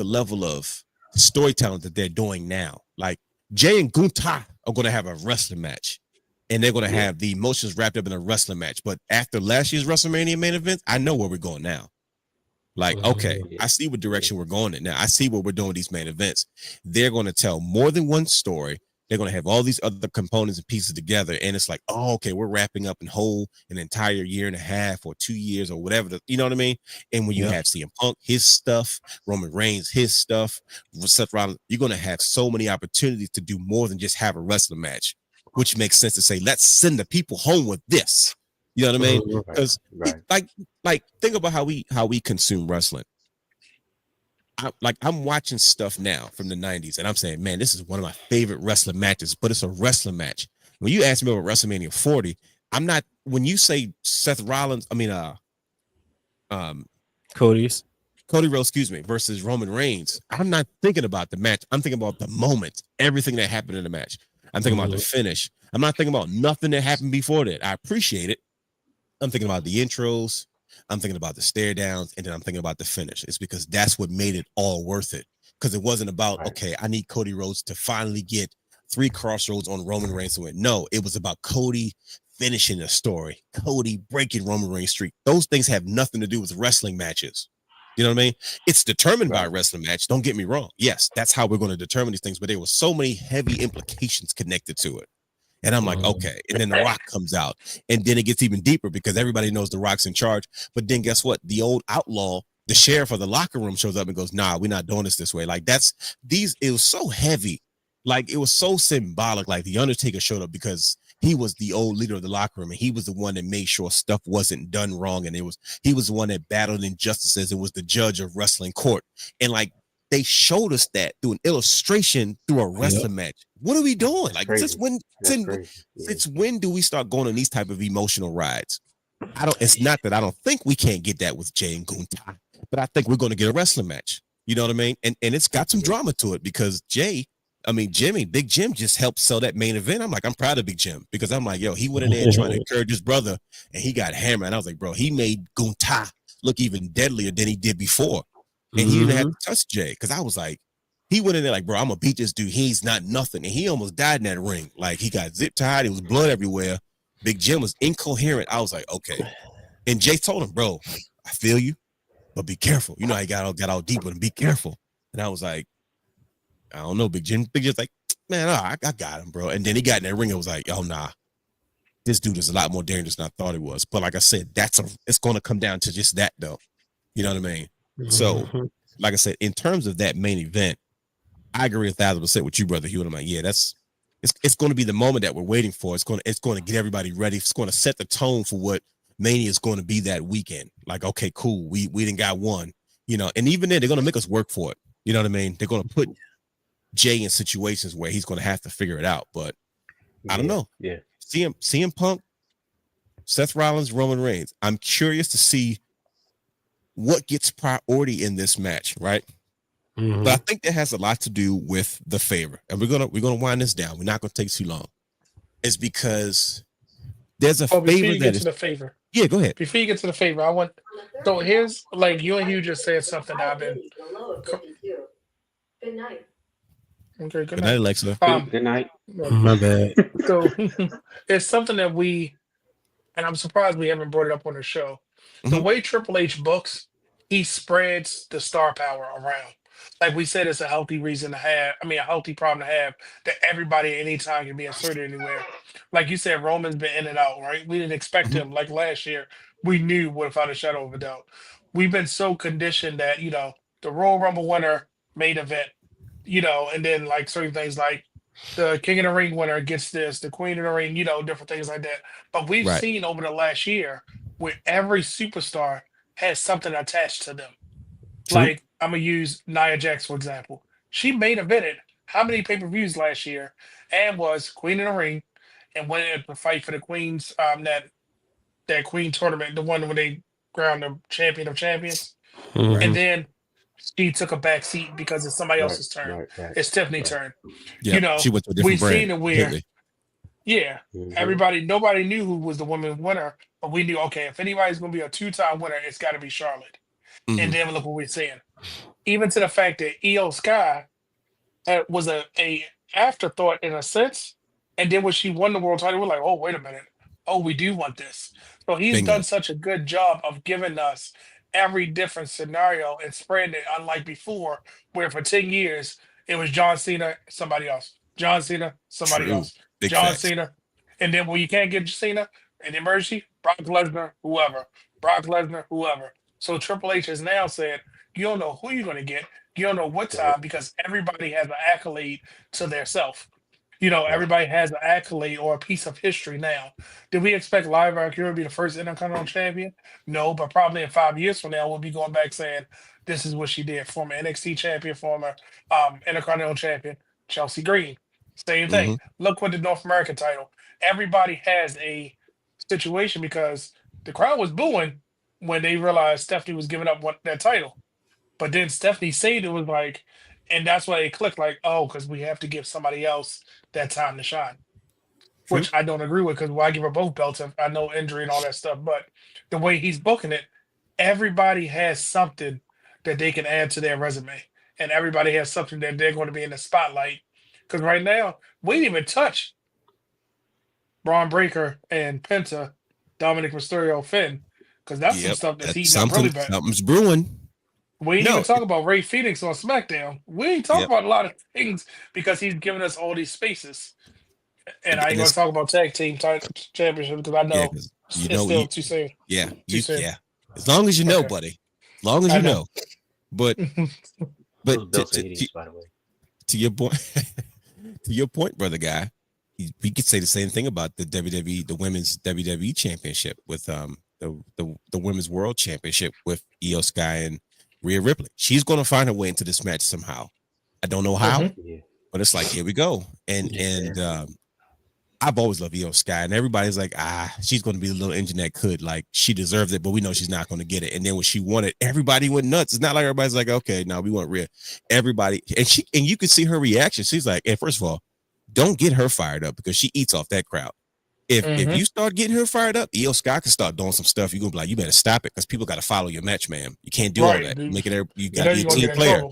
level of storytelling that they're doing now. Like, Jay and Gunther are going to have a wrestling match, and they're going to have the emotions wrapped up in a wrestling match. But after last year's WrestleMania main event, I know where we're going now. Like, okay, I see what direction we're going in now. I see what we're doing with these main events. They're going to tell more than one story. They're going to have all these other components and pieces together. And it's like, oh, okay, we're wrapping up and whole an entire year and a half or 2 years or whatever. You know what I mean? And when you have CM Punk, his stuff, Roman Reigns, his stuff, Seth Rollins, you're going to have so many opportunities to do more than just have a wrestling match, which makes sense to say, let's send the people home with this. You know what I mean? Because like think about how we consume wrestling. I'm watching stuff now from the 90s, and I'm saying, man, this is one of my favorite wrestling matches, but it's a wrestling match. When you ask me about WrestleMania 40, I'm not, when you say Seth Rollins, Cody Rhodes, versus Roman Reigns, I'm not thinking about the match. I'm thinking about the moment, everything that happened in the match. I'm thinking about the finish. I'm not thinking about nothing that happened before that. I appreciate it. I'm thinking about the intros. I'm thinking about the stare downs, and then I'm thinking about the finish. It's because that's what made it all worth it. Because it wasn't about, okay, I need Cody Rhodes to finally get 3 crossroads on Roman Reigns to win. No, it was about Cody finishing the story, Cody breaking Roman Reigns' streak. Those things have nothing to do with wrestling matches. You know what I mean? It's determined by a wrestling match. Don't get me wrong. Yes, that's how we're going to determine these things, but there were so many heavy implications connected to it. And I'm like, okay. And then The Rock comes out. And then it gets even deeper because everybody knows The Rock's in charge. But then guess what? The old outlaw, the sheriff of the locker room, shows up and goes, nah, we're not doing this way. Like, it was so heavy. Like, it was so symbolic. Like, The Undertaker showed up because he was the old leader of the locker room, and he was the one that made sure stuff wasn't done wrong. And he was the one that battled injustices and was the judge of wrestling court. And like, they showed us that through an illustration through a wrestling match. What are we doing? Like, since when do we start going on these type of emotional rides? It's not that I don't think we can't get that with Jay and Gunther, but I think we're going to get a wrestling match. You know what I mean? And it's got some drama to it because Big Jim just helped sell that main event. I'm like, I'm proud of Big Jim because I'm like, yo, he went in there trying to encourage his brother and he got hammered. And I was like, bro, he made Gunther look even deadlier than he did before. And he didn't have to touch Jay because I was like, He went in there like, bro, I'm gonna beat this dude. He's not nothing. And he almost died in that ring. Like, he got zip tied. It was blood everywhere. Big Jim was incoherent. I was like, okay. And Jay told him, bro, I feel you, but be careful. You know, I got all deep with him. Be careful. And I was like, I don't know, Big Jim. Big Jim's like, man, I got him, bro. And then he got in that ring and was like, oh, nah. This dude is a lot more dangerous than I thought he was. But like I said, it's going to come down to just that, though. You know what I mean? So, like I said, in terms of that main event, I agree 1,000% with you, brother Hugh. And I'm like, yeah, it's going to be the moment that we're waiting for. It's going to get everybody ready. It's going to set the tone for what Mania is going to be that weekend. Like, okay, cool. We didn't got one, you know. And even then, they're going to make us work for it. You know what I mean? They're going to put Jay in situations where he's going to have to figure it out. But I don't know. Yeah. CM Punk, Seth Rollins, Roman Reigns. I'm curious to see what gets priority in this match, right? But I think that has a lot to do with the favor, and we're gonna wind this down. We're not gonna take too long. It's because there's a favor before you that get is. to the favor, Yeah, go ahead. before you get to the favor, I want. So here's like you and Hugh just said something that I've been. Good night. Okay, Good night, Alexa. Good night. My bad. So it's something that and I'm surprised we haven't brought it up on the show. The way Triple H books, he spreads the star power around. Like we said, it's a healthy a healthy problem to have that everybody at any time can be inserted anywhere. Like you said, Roman's been in and out, right? We didn't expect him. Like last year, we knew without a shadow of a doubt. We've been so conditioned that, the Royal Rumble winner, main event, and then like certain things like the King of the Ring winner gets this, the Queen of the Ring, different things like that. But we've seen over the last year where every superstar has something attached to them. True. Like, I'm going to use Nia Jax, for example. She main evented how many pay-per-views last year and was Queen of the Ring and went to fight for the Queen's, that Queen tournament, the one where they crowned the champion of champions. And then she took a back seat because it's somebody else's turn. Right. It's Tiffany's turn. Yeah, she went to a different we've brand. seen it where, nobody knew who was the women's winner, but we knew, okay, if anybody's going to be a two-time winner, it's got to be Charlotte. And then look what we're seeing. Even to the fact that Io Sky was a afterthought in a sense, and then when she won the world title, we're like, oh, wait a minute. Oh, we do want this. So he's done such a good job of giving us every different scenario and spreading it, unlike before, where for 10 years, it was John Cena, somebody else. John Cena, somebody else. Big John facts. Cena. And then when you can't get Cena, in emergency, Brock Lesnar, whoever. Brock Lesnar, whoever. So Triple H has now said, you don't know who you're going to get. You don't know what time because everybody has an accolade to their self. Everybody has an accolade or a piece of history now. Did we expect Liv Valkyrie to be the first Intercontinental Champion? No, but probably in 5 years from now, we'll be going back saying, this is what she did. Former NXT Champion, former Intercontinental Champion, Chelsea Green. Same thing. Look with the North American title. Everybody has a situation because the crowd was booing when they realized Stephanie was giving up that title. But then Stephanie said it was like, and that's why it clicked like, oh, because we have to give somebody else that time to shine. Which I don't agree with because why give her both belts if I know injury and all that stuff. But the way he's booking it, everybody has something that they can add to their resume. And everybody has something that they're going to be in the spotlight. Because right now, we didn't even touch Braun Breaker and Penta, Dominic Mysterio, Finn. Because that's some stuff that's heating up really bad. Something's brewing. We ain't even talk about Rey Fenix on Smackdown. We ain't talk about a lot of things because he's giving us all these spaces. And I ain't going to talk about tag team championship because I know it's still too soon. Yeah, as long as you know, buddy. As long as you know. But to your point, brother guy, we could say the same thing about the WWE, the women's WWE championship with the women's world championship with Io Sky and Rhea Ripley. She's going to find her way into this match somehow. I don't know how, but it's like, here we go. And I've always loved Io Sky, and everybody's like, she's going to be the little engine that could. Like, she deserves it, but we know she's not going to get it. And then when she won it, everybody went nuts. It's not like everybody's like, okay, no, we want Rhea. Everybody, and you could see her reaction. She's like, and first of all, don't get her fired up because she eats off that crowd. If you start getting her fired up, Io Sky can start doing some stuff. You're gonna be like, you better stop it because people got to follow your match, man. You can't do all that. You got to be a team player.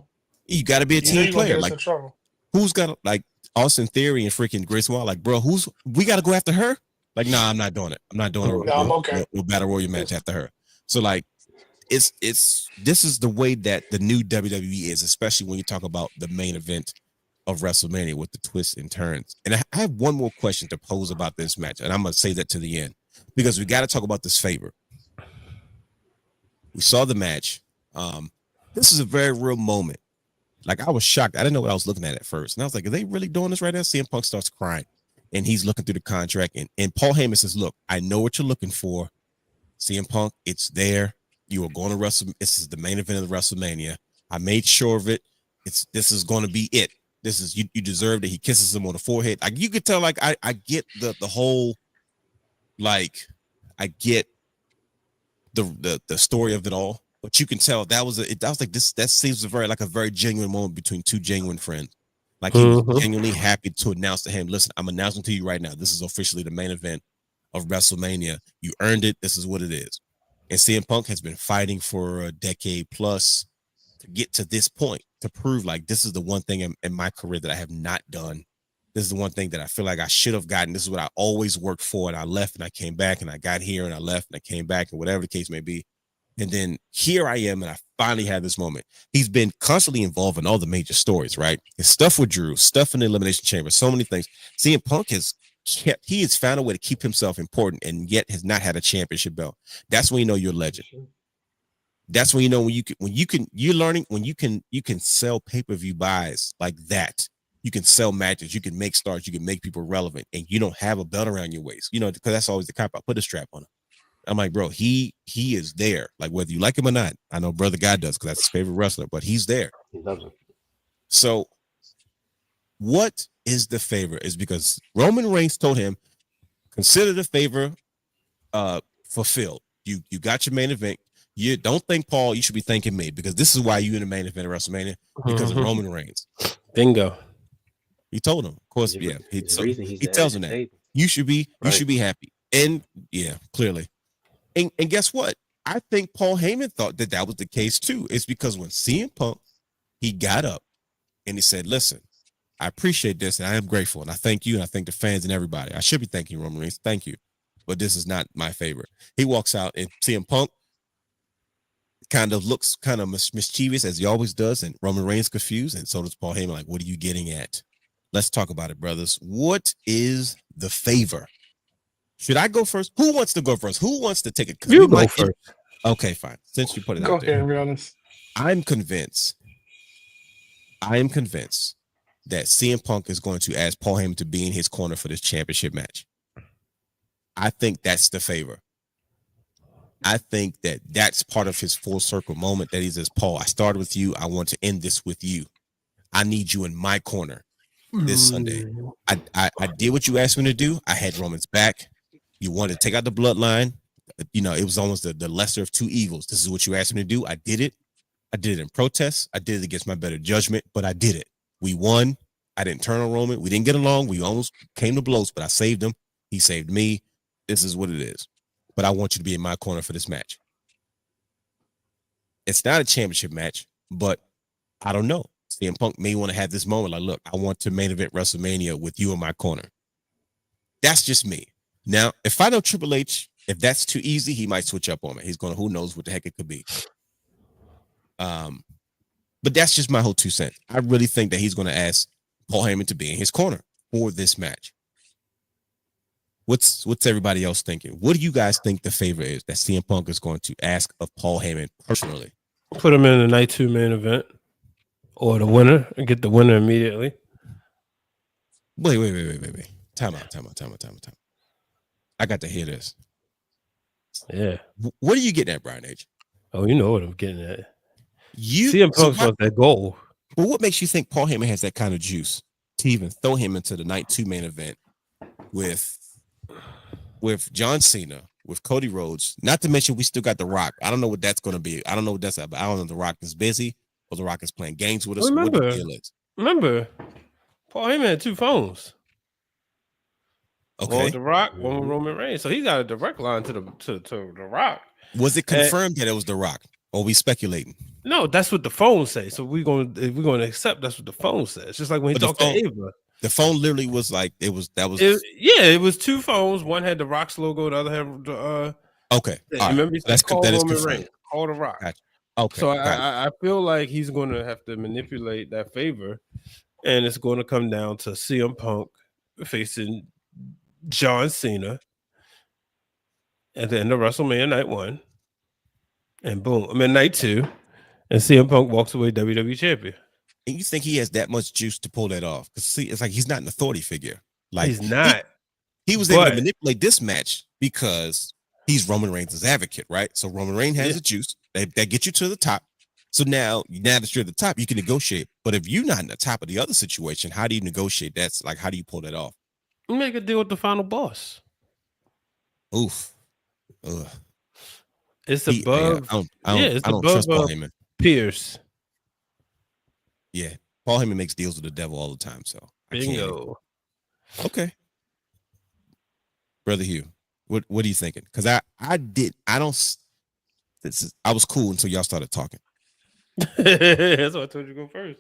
You got to be a You know team you're gonna player. get us Like, in trouble. who's got like Austin Theory and freaking Grace Wall? Like, bro, we got to go after her? Like, nah, I'm not doing it. I'm not doing No, I'm okay. a battle royal match after her. So like, this is the way that the new WWE is, especially when you talk about the main event of WrestleMania with the twists and turns. And I have one more question to pose about this match, and I'm gonna say that to the end because we got to talk about this favor. We saw the match. This is a very real moment. Like, I was shocked. I didn't know what I was looking at first, and I was like, "Are they really doing this right now?" CM Punk starts crying, and he's looking through the contract, and Paul Heyman says, "Look, I know what you're looking for, CM Punk. It's there. You are going to wrestle. This is the main event of the WrestleMania. I made sure of it. This is going to be it. This is you deserve it." He kisses him on the forehead. Like, you could tell, like, I get the whole, like, I get the story of it all, but you can tell that was like this. That seems a very genuine moment between two genuine friends. Like, he was genuinely happy to announce to him, "Listen, I'm announcing to you right now. This is officially the main event of WrestleMania. You earned it. This is what it is." And CM Punk has been fighting for a decade plus to get to this point, to prove like this is the one thing in my career that I have not done. This is the one thing that I feel like I should have gotten. This is what I always worked for. And I left and I came back, and I got here and I left and I came back, and whatever the case may be. And then here I am, and I finally had this moment. He's been constantly involved in all the major stories, right? His stuff with Drew, stuff in the Elimination Chamber, so many things. CM Punk has found a way to keep himself important, and yet has not had a championship belt. That's when you know you're a legend. That's when you know when you can sell pay-per-view buys like that. You can sell matches, you can make stars, you can make people relevant, and you don't have a belt around your waist. You know, because that's always the cop out. Put a strap on him. I'm like, bro, he is there. Like, whether you like him or not. I know Brother God does, because that's his favorite wrestler, but he's there. He loves it. So what is the favor? Is because Roman Reigns told him, consider the favor fulfilled. You got your main event. You don't thank Paul, you should be thanking me, because this is why you in the main event of WrestleMania, because of Roman Reigns. Bingo. He told him, of course, yeah. He tells him that you should be happy, and yeah, clearly. And guess what? I think Paul Heyman thought that was the case too. It's because when CM Punk, he got up and he said, "Listen, I appreciate this, and I am grateful, and I thank you, and I thank the fans and everybody. I should be thanking Roman Reigns, thank you, but this is not my favorite." He walks out, and CM Punk kind of looks kind of mischievous, as he always does, and Roman Reigns confused, and so does Paul Heyman. Like, what are you getting at? Let's talk about it, brothers. What is the favor? Should I go first? Who wants to go first? Who wants to take it? You go first. Okay, fine. Since you put it Go out there. ahead, be honest. I am convinced that CM Punk is going to ask Paul Heyman to be in his corner for this championship match. I think that's the favor. I think that's part of his full circle moment, that he says, "Paul, I started with you. I want to end this with you. I need you in my corner this Sunday. I did what you asked me to do. I had Roman's back. You wanted to take out the bloodline. You know, it was almost the lesser of two evils. This is what you asked me to do. I did it. I did it in protest. I did it against my better judgment, but I did it. We won. I didn't turn on Roman. We didn't get along. We almost came to blows, but I saved him. He saved me. This is what it is. But I want you to be in my corner for this match." It's not a championship match, but I don't know. CM Punk may want to have this moment like, "Look, I want to main event WrestleMania with you in my corner." That's just me. Now, if I know Triple H, if that's too easy, he might switch up on me. He's going to, who knows what the heck it could be. But that's just my whole 2 cents. I really think that he's going to ask Paul Heyman to be in his corner for this match. What's everybody else thinking? What do you guys think the favor is that CM Punk is going to ask of Paul Heyman personally? Put him in the night 2 main event, or the winner, and get the winner immediately. Wait. Time out. I got to hear this. Yeah. What are you getting at, Brian H? Oh, you know what I'm getting at. CM Punk wants that goal. Well, what makes you think Paul Heyman has that kind of juice to even throw him into the night 2 main event with John Cena, with Cody Rhodes? Not to mention, we still got The Rock. I don't know what that's going to be. I don't know what that's about. I don't know if The Rock is busy or The Rock is playing games with us. What the deal is. Remember, Paul Heyman had 2 phones. Okay. One with The Rock, one with Roman Reigns. So he got a direct line to the Rock. Was it confirmed that it was The Rock? Or we speculating? No, that's what the phone says. So we're gonna accept that's what the phone says. Just like when he But the talked to phone- Ava. The phone literally was like it was. It was two phones. One had the Rock's logo. The other had the. Okay. All right. Remember, he So said, call that is Roman confirmed. Reigns. Call the Rock. Gotcha. Okay. So I feel like he's going to have to manipulate that favor, and it's going to come down to CM Punk facing John Cena at the end of WrestleMania Night 1, and boom, Night 2, and CM Punk walks away WWE champion. And you think he has that much juice to pull that off? Because see, it's like he's not an authority figure. Like He's not. He was able to manipulate this match because he's Roman Reigns' advocate, right? So Roman Reigns has the juice that gets you to the top. So now that you're at the top, you can negotiate. But if you're not in the top of the other situation, how do you negotiate? That's like, how do you pull that off? Make a deal with the final boss. Oof. Ugh. It's above. I don't trust Paul Heyman. Pierce. Yeah, Paul Heyman makes deals with the devil all the time. So bingo. Okay, Brother Hugh, what are you thinking? Because I was cool until y'all started talking. That's why I told you to go first.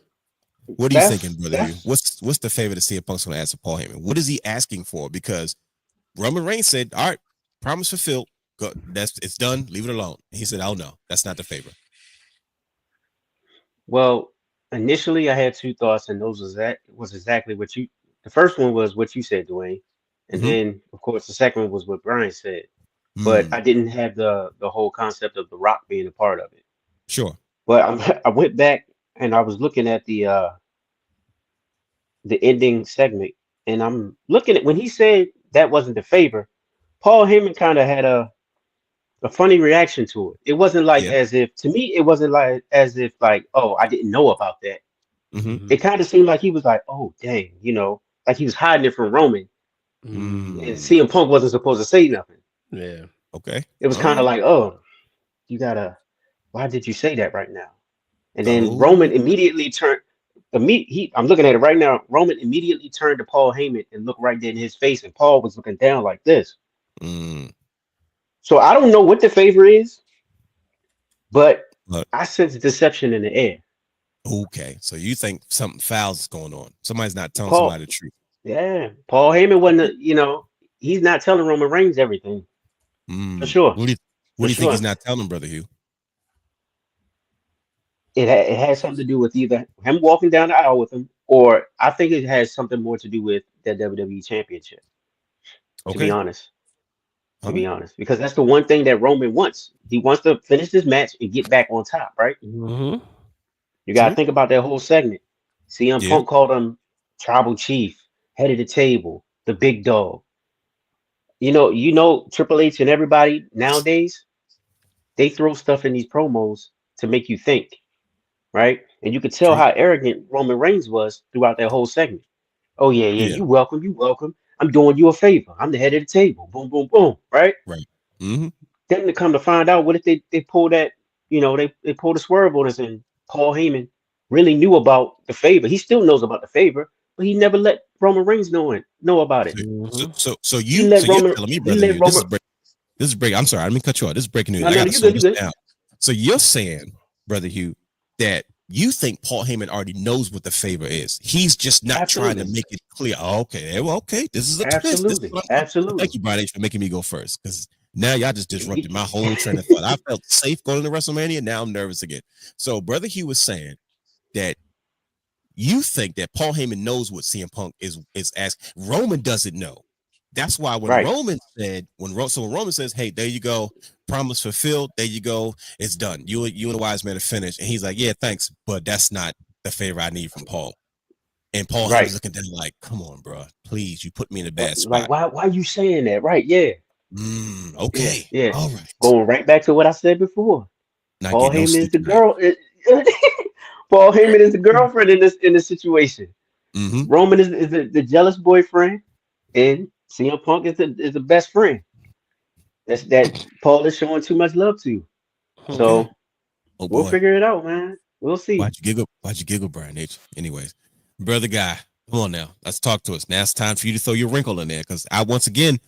What are you thinking, Brother Hugh? What's the favor that CM Punk's going to ask for Paul Heyman? What is he asking for? Because Roman Reigns said, "All right, promise fulfilled. Go, it's done. Leave it alone." And he said, "Oh no, that's not the favor." Well, initially I had two thoughts, and those was exactly what you. The first one was what you said, Dwayne, and then of course the second one was what Brian said. But I didn't have the whole concept of The Rock being a part of it. Sure. But I went back and I was looking at the ending segment, and I'm looking at when he said that wasn't the favor. Paul Heyman kind of had a funny reaction to it. It wasn't like as if, to me, it wasn't like as if like, oh, I didn't know about that. It kind of seemed like he was like, oh, dang, like he was hiding it from Roman. And CM Punk wasn't supposed to say nothing. Yeah. Okay. It was kind of like, oh, why did you say that right now? And then Roman immediately turned. I'm looking at it right now. Roman immediately turned to Paul Heyman and looked right there in his face, and Paul was looking down like this. So I don't know what the favor is, but I sense deception in the air. Okay, so you think something foul is going on? Somebody's not telling somebody the truth. Yeah, Paul Heyman wasn't. He's not telling Roman Reigns everything. For sure. What do you think he's not telling, Brother Hugh? It has something to do with either him walking down the aisle with him, or I think it has something more to do with the WWE Championship. To be honest. Because that's the one thing that Roman wants. He wants to finish this match and get back on top, right? You got to think about that whole segment. CM Punk called him Tribal Chief, head of the table, the big dog. Triple H and everybody nowadays, they throw stuff in these promos to make you think, right? And you could tell how arrogant Roman Reigns was throughout that whole segment. Oh, yeah. You welcome. I'm doing you a favor. I'm the head of the table. Boom, boom, boom. Right? Right. Then to come to find out, what if they pull that, they pulled a swerve on us, and Paul Heyman really knew about the favor. He still knows about the favor, but he never let Roman Reigns know about it. So you're telling me, Brother, this is breaking. I'm sorry, I didn't mean to cut you off. This is breaking news. I got to slow this down. So you're saying, Brother Hugh, that you think Paul Heyman already knows what the favor is. He's just not trying to make it clear. Okay. This is a twist. Absolutely. Thank you, Brian H, for making me go first, because now y'all just disrupted my whole train of thought. I felt safe going to WrestleMania. Now I'm nervous again. So Brother Hugh was saying that you think that Paul Heyman knows what CM Punk is asking. Roman doesn't know. That's why when Roman said, when Roman says, hey, there you go, promise fulfilled, there you go, it's done. You and the wise man are finished. And he's like, yeah, thanks, but that's not the favor I need from Paul. And Paul was looking at him like, come on, bro, please, you put me in a bad spot. Like, why are you saying that? Right, yeah. Okay. Yeah. All right. Going right back to what I said before. Paul Heyman is the girl. Paul Heyman is the girlfriend in this situation. Roman is the jealous boyfriend, and CM Punk is the best friend. That Paul is showing too much love to. So we'll figure it out, man. We'll see. Why'd you giggle, Brian H? Anyways, brother guy, come on now. Let's talk to us. Now it's time for you to throw your wrinkle in there, because once again,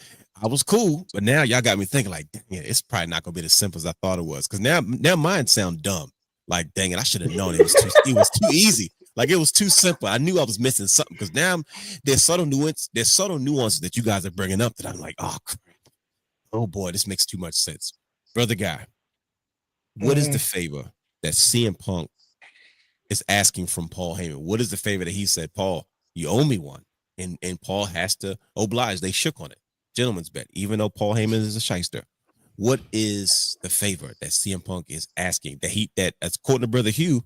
I was cool, but now y'all got me thinking like, dang it, it's probably not gonna be as simple as I thought it was. Because now mine sound dumb. Like, dang it, I should have known it was too easy. Like it was too simple. I knew I was missing something because now there's subtle nuances that you guys are bringing up that I'm like, oh crap. Oh boy, this makes too much sense. Brother Guy, what is the favor that CM Punk is asking from Paul Heyman? What is the favor that he said, Paul, you owe me one? And Paul has to oblige. They shook on it. Gentleman's bet, even though Paul Heyman is a shyster. What is the favor that CM Punk is asking that as according to Brother Hugh,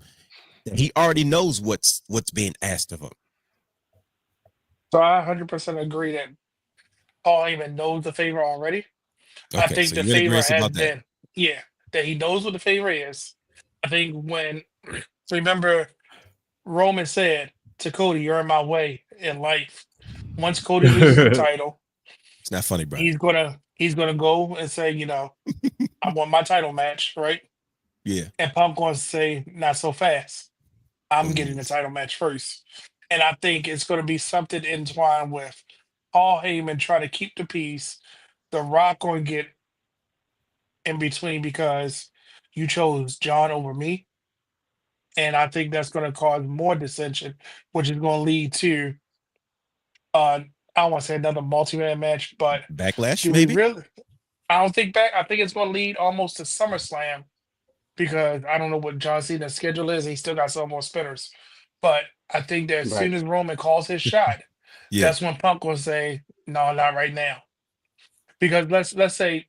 that he already knows what's being asked of him? So I 100% agree that Paul Heyman knows the favor already. Okay, I think so the you're in favor agreement has about that. been, that he knows what the favor is. I think remember Roman said to Cody, "You're in my way in life." Once Cody loses the title, It's not funny, bro. he's gonna go and say, I want my title match, right? Yeah. And Punk going to say, "Not so fast. I'm getting the title match first." And I think it's going to be something entwined with Paul Heyman trying to keep the peace. The Rock going to get in between because you chose John over me. And I think that's going to cause more dissension, which is going to lead to, I don't want to say another multi-man match, but Backlash, do we maybe? really? I don't think back. I think it's going to lead almost to SummerSlam because I don't know what John Cena's schedule is. He still got some more spinners. But I think that as soon as Roman calls his shot, that's when Punk will say, "No, not right now." Because let's say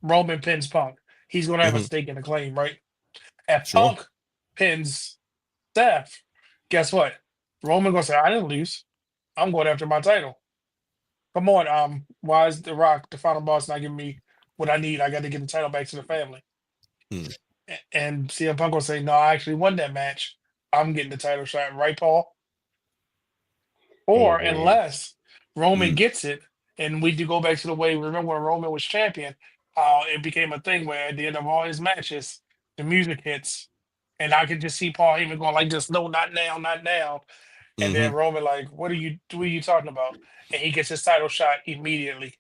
Roman pins Punk, he's going to have a stake in the claim, right? If Punk pins Seth, guess what? Roman going to say, "I didn't lose. I'm going after my title. Come on, why is The Rock, the final boss, not giving me what I need? I got to get the title back to the family." And CM Punk will say, "No, I actually won that match. I'm getting the title shot." Right, Paul? Or unless Roman gets it, and we do go back to the way, remember when Roman was champion, it became a thing where at the end of all his matches, the music hits. And I could just see Paul Heyman going like this, "No, not now, not now." And then Roman like, what are you talking about? And he gets his title shot immediately.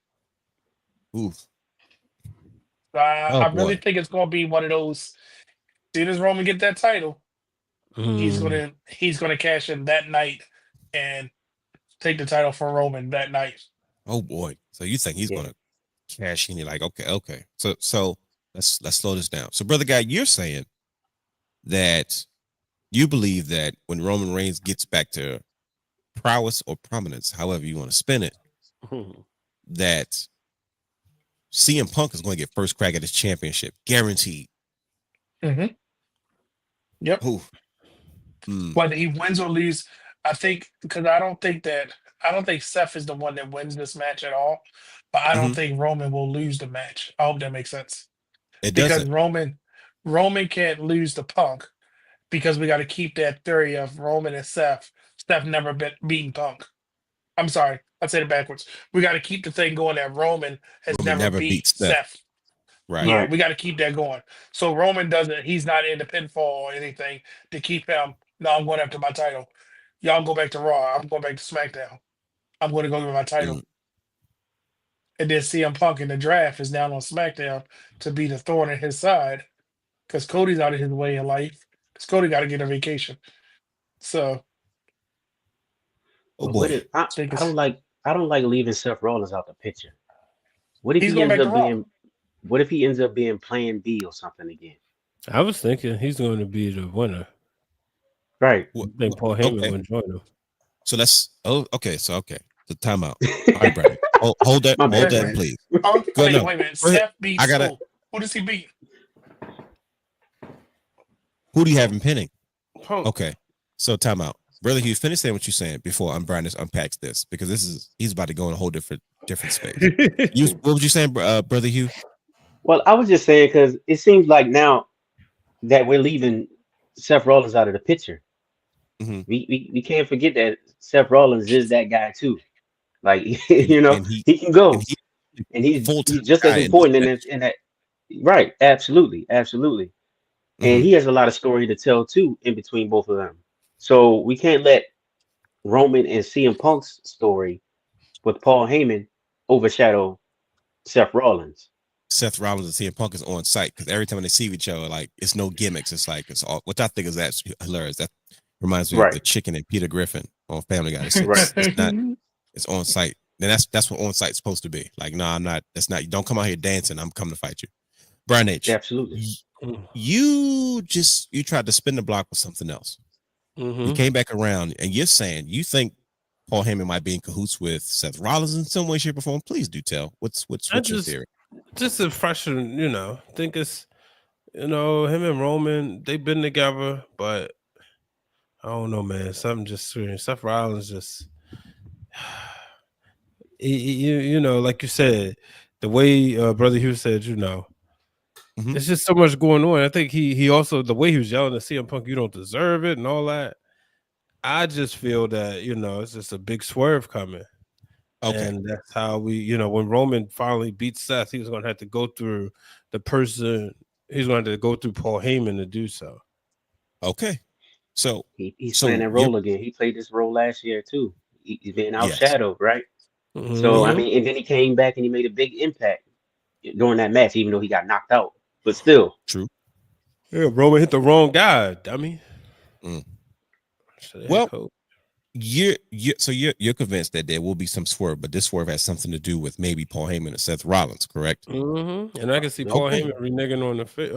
Oof. I really think it's going to be one of those. As soon as Roman get that title, he's gonna cash in that night and take the title from Roman that night. Oh boy! So you think he's gonna cash in? You're like, okay. So let's slow this down. So, Brother Guy, you're saying that you believe that when Roman Reigns gets back to prowess or prominence, however you want to spin it, that CM Punk is going to get first crack at his championship, guaranteed. Yep. Whether he wins or lose, I think because I don't think Seth is the one that wins this match at all. But I don't think Roman will lose the match. I hope that makes sense. It because doesn't. Roman can't lose to Punk because we got to keep that theory of Roman and Seth. Seth never beaten Punk. I'm sorry, I said it backwards. We got to keep the thing going that Roman has never beat Seth. Right. Yeah, we got to keep that going. So Roman doesn't. He's not in the pinfall or anything to keep him. No, I'm going after my title. Y'all go back to Raw. I'm going back to SmackDown. I'm going to go get my title. And then CM Punk in the draft is now on SmackDown to be the thorn in his side because Cody's out of his way in life. Because Cody got to get a vacation. So, oh boy, I don't like leaving Seth Rollins out the picture. What if he ends up being? What if he ends up being Plan B or something again? I was thinking he's going to be the winner. Right. I think Paul Heyman will join him. So that's okay. The timeout. All right, Brandon. Hold that, please. Wait a minute. Seth beats who? Who does he beat? Who do you have him pinning? Okay. So timeout. Brother Hugh, finish saying what you're saying before Brandon unpacks this because he's about to go in a whole different space. What was you saying, Brother Hugh? Well, I was just saying because it seems like now that we're leaving Seth Rollins out of the picture, we can't forget that Seth Rollins is that guy too. Like he can go, and he's just as important in that. Right, absolutely. And he has a lot of story to tell too in between both of them. So we can't let Roman and CM Punk's story with Paul Heyman overshadow Seth Rollins. Seth Rollins and CM Punk is on site because every time they see each other, like it's no gimmicks. It's like it's all, which I think is actually hilarious. That reminds me of Right. the Chicken and Peter Griffin on Family Guy. It's, Right. it's not. It's on site. And that's what on site's supposed to be. Like, no, I'm not. That's not. You don't come out here dancing. I'm coming to fight you. Brian H. Absolutely. You tried to spin the block with something else. You came back around and you're saying you think Paul Heyman might be in cahoots with Seth Rollins in some way, shape, or form. Please do tell. What's your theory? Just a freshen, I think it's, him and Roman, they've been together, but I don't know, man. Something just Seth Rollins just, like you said, the way Brother Hugh said, it's just so much going on. I think he also, the way he was yelling at CM Punk, you don't deserve it and all that. I just feel that, it's just a big swerve coming. Okay. And that's how we, when Roman finally beats Seth, he was going to have to go through the person. He's going to have to go through Paul Heyman to do so. Okay. So he's playing that role again. He played this role last year too. He's been outshadowed, right? So, I mean, and then he came back and he made a big impact during that match, even though he got knocked out. But still. True. Yeah, Roman hit the wrong guy, dummy. Well, you're convinced that there will be some swerve, but this swerve has something to do with maybe Paul Heyman and Seth Rollins, correct? And I can see Paul Heyman reneging on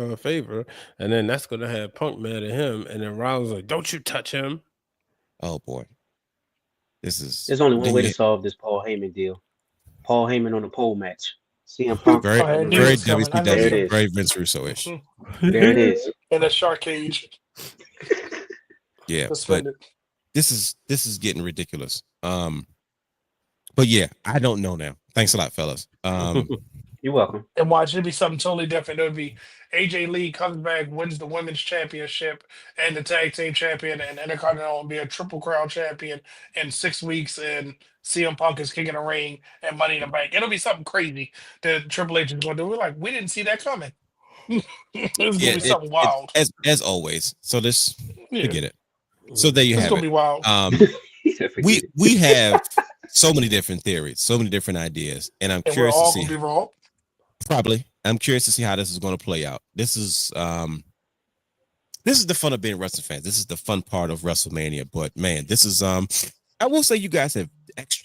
the favor, and then that's going to have Punk mad at him, and then Rollins like, "Don't you touch him!" Oh boy, there's only one way to solve this Paul Heyman deal. Paul Heyman on a pole match. CM Punk. Very WCW, very Vince Russo-ish. There it is. In a shark cage. Yeah, but this is getting ridiculous. But yeah, I don't know now. Thanks a lot, fellas. You're welcome. And watch, it'd be something totally different. It would be AJ Lee comes back, wins the women's championship and the tag team champion, and Intercontinental will be a triple crown champion in 6 weeks, and CM Punk is kicking a ring and Money in the Bank. It'll be something crazy that Triple H is going to do. We're like, we didn't see that coming. It's going to be something wild. As always. So forget it. So there you have it. It's going to be wild. We have so many different theories, so many different ideas, and I'm curious to see. We're all going to be wrong. Probably. I'm curious to see how this is going to play out. This is the fun of being wrestling fans. This is the fun part of WrestleMania. But man, this is I will say you guys have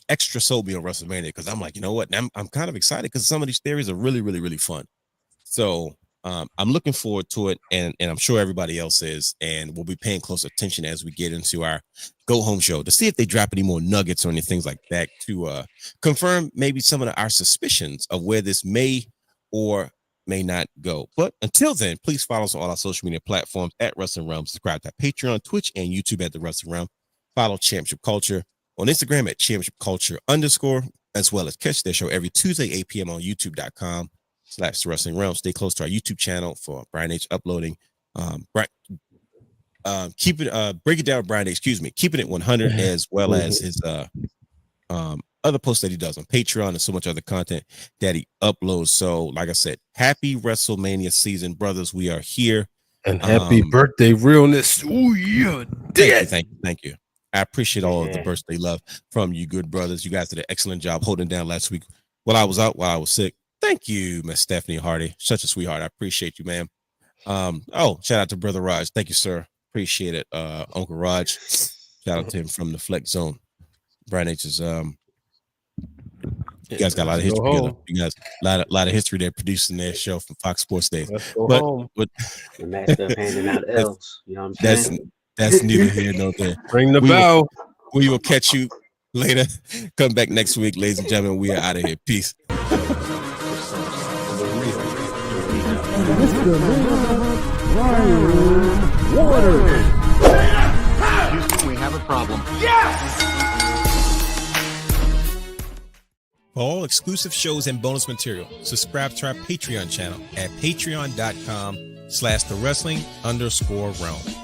extra sold me on WrestleMania because I'm like, you know what? I'm kind of excited because some of these theories are really, really, really fun. So I'm looking forward to it, and I'm sure everybody else is, and we'll be paying close attention as we get into our go home show to see if they drop any more nuggets or any things like that to confirm maybe some of our suspicions of where this may or may not go. But until then, please follow us on all our social media platforms at Wrestling Realm. Subscribe to Patreon, Twitch, and YouTube at The Wrestling Realm. Follow Championship Culture on Instagram at Championship Culture _, as well as catch their show every Tuesday, 8 p.m. on youtube.com/The Wrestling Realm. Stay close to our YouTube channel for Brian H uploading. Break it down, Brian H, keeping it 100, as well as his other posts that he does on Patreon and so much other content that he uploads. So, like I said, happy WrestleMania season, brothers. We are here. And happy birthday, realness. Oh, yeah. Thank you. I appreciate all of the birthday love from you good brothers. You guys did an excellent job holding down last week while I was out, while I was sick. Thank you, Miss Stephanie Hardy. Such a sweetheart. I appreciate you, ma'am. Shout out to Brother Raj. Thank you, sir. Appreciate it. Uncle Raj. Shout out to him from the Flex Zone. Brian H is you guys got a lot of history together. You guys a lot of history there producing their show from Fox Sports Days. But the master of handing out L's. You know what I'm saying? That's neither here nor there. Ring the bell. We will catch you later. Come back next week, ladies and gentlemen. We are out of here. Peace. Houston, we have a problem. For all exclusive shows and bonus material, subscribe to our Patreon channel at patreon.com/thewrestling_realm.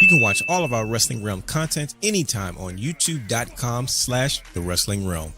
You can watch all of our Wrestling Realm content anytime on youtube.com/thewrestling realm.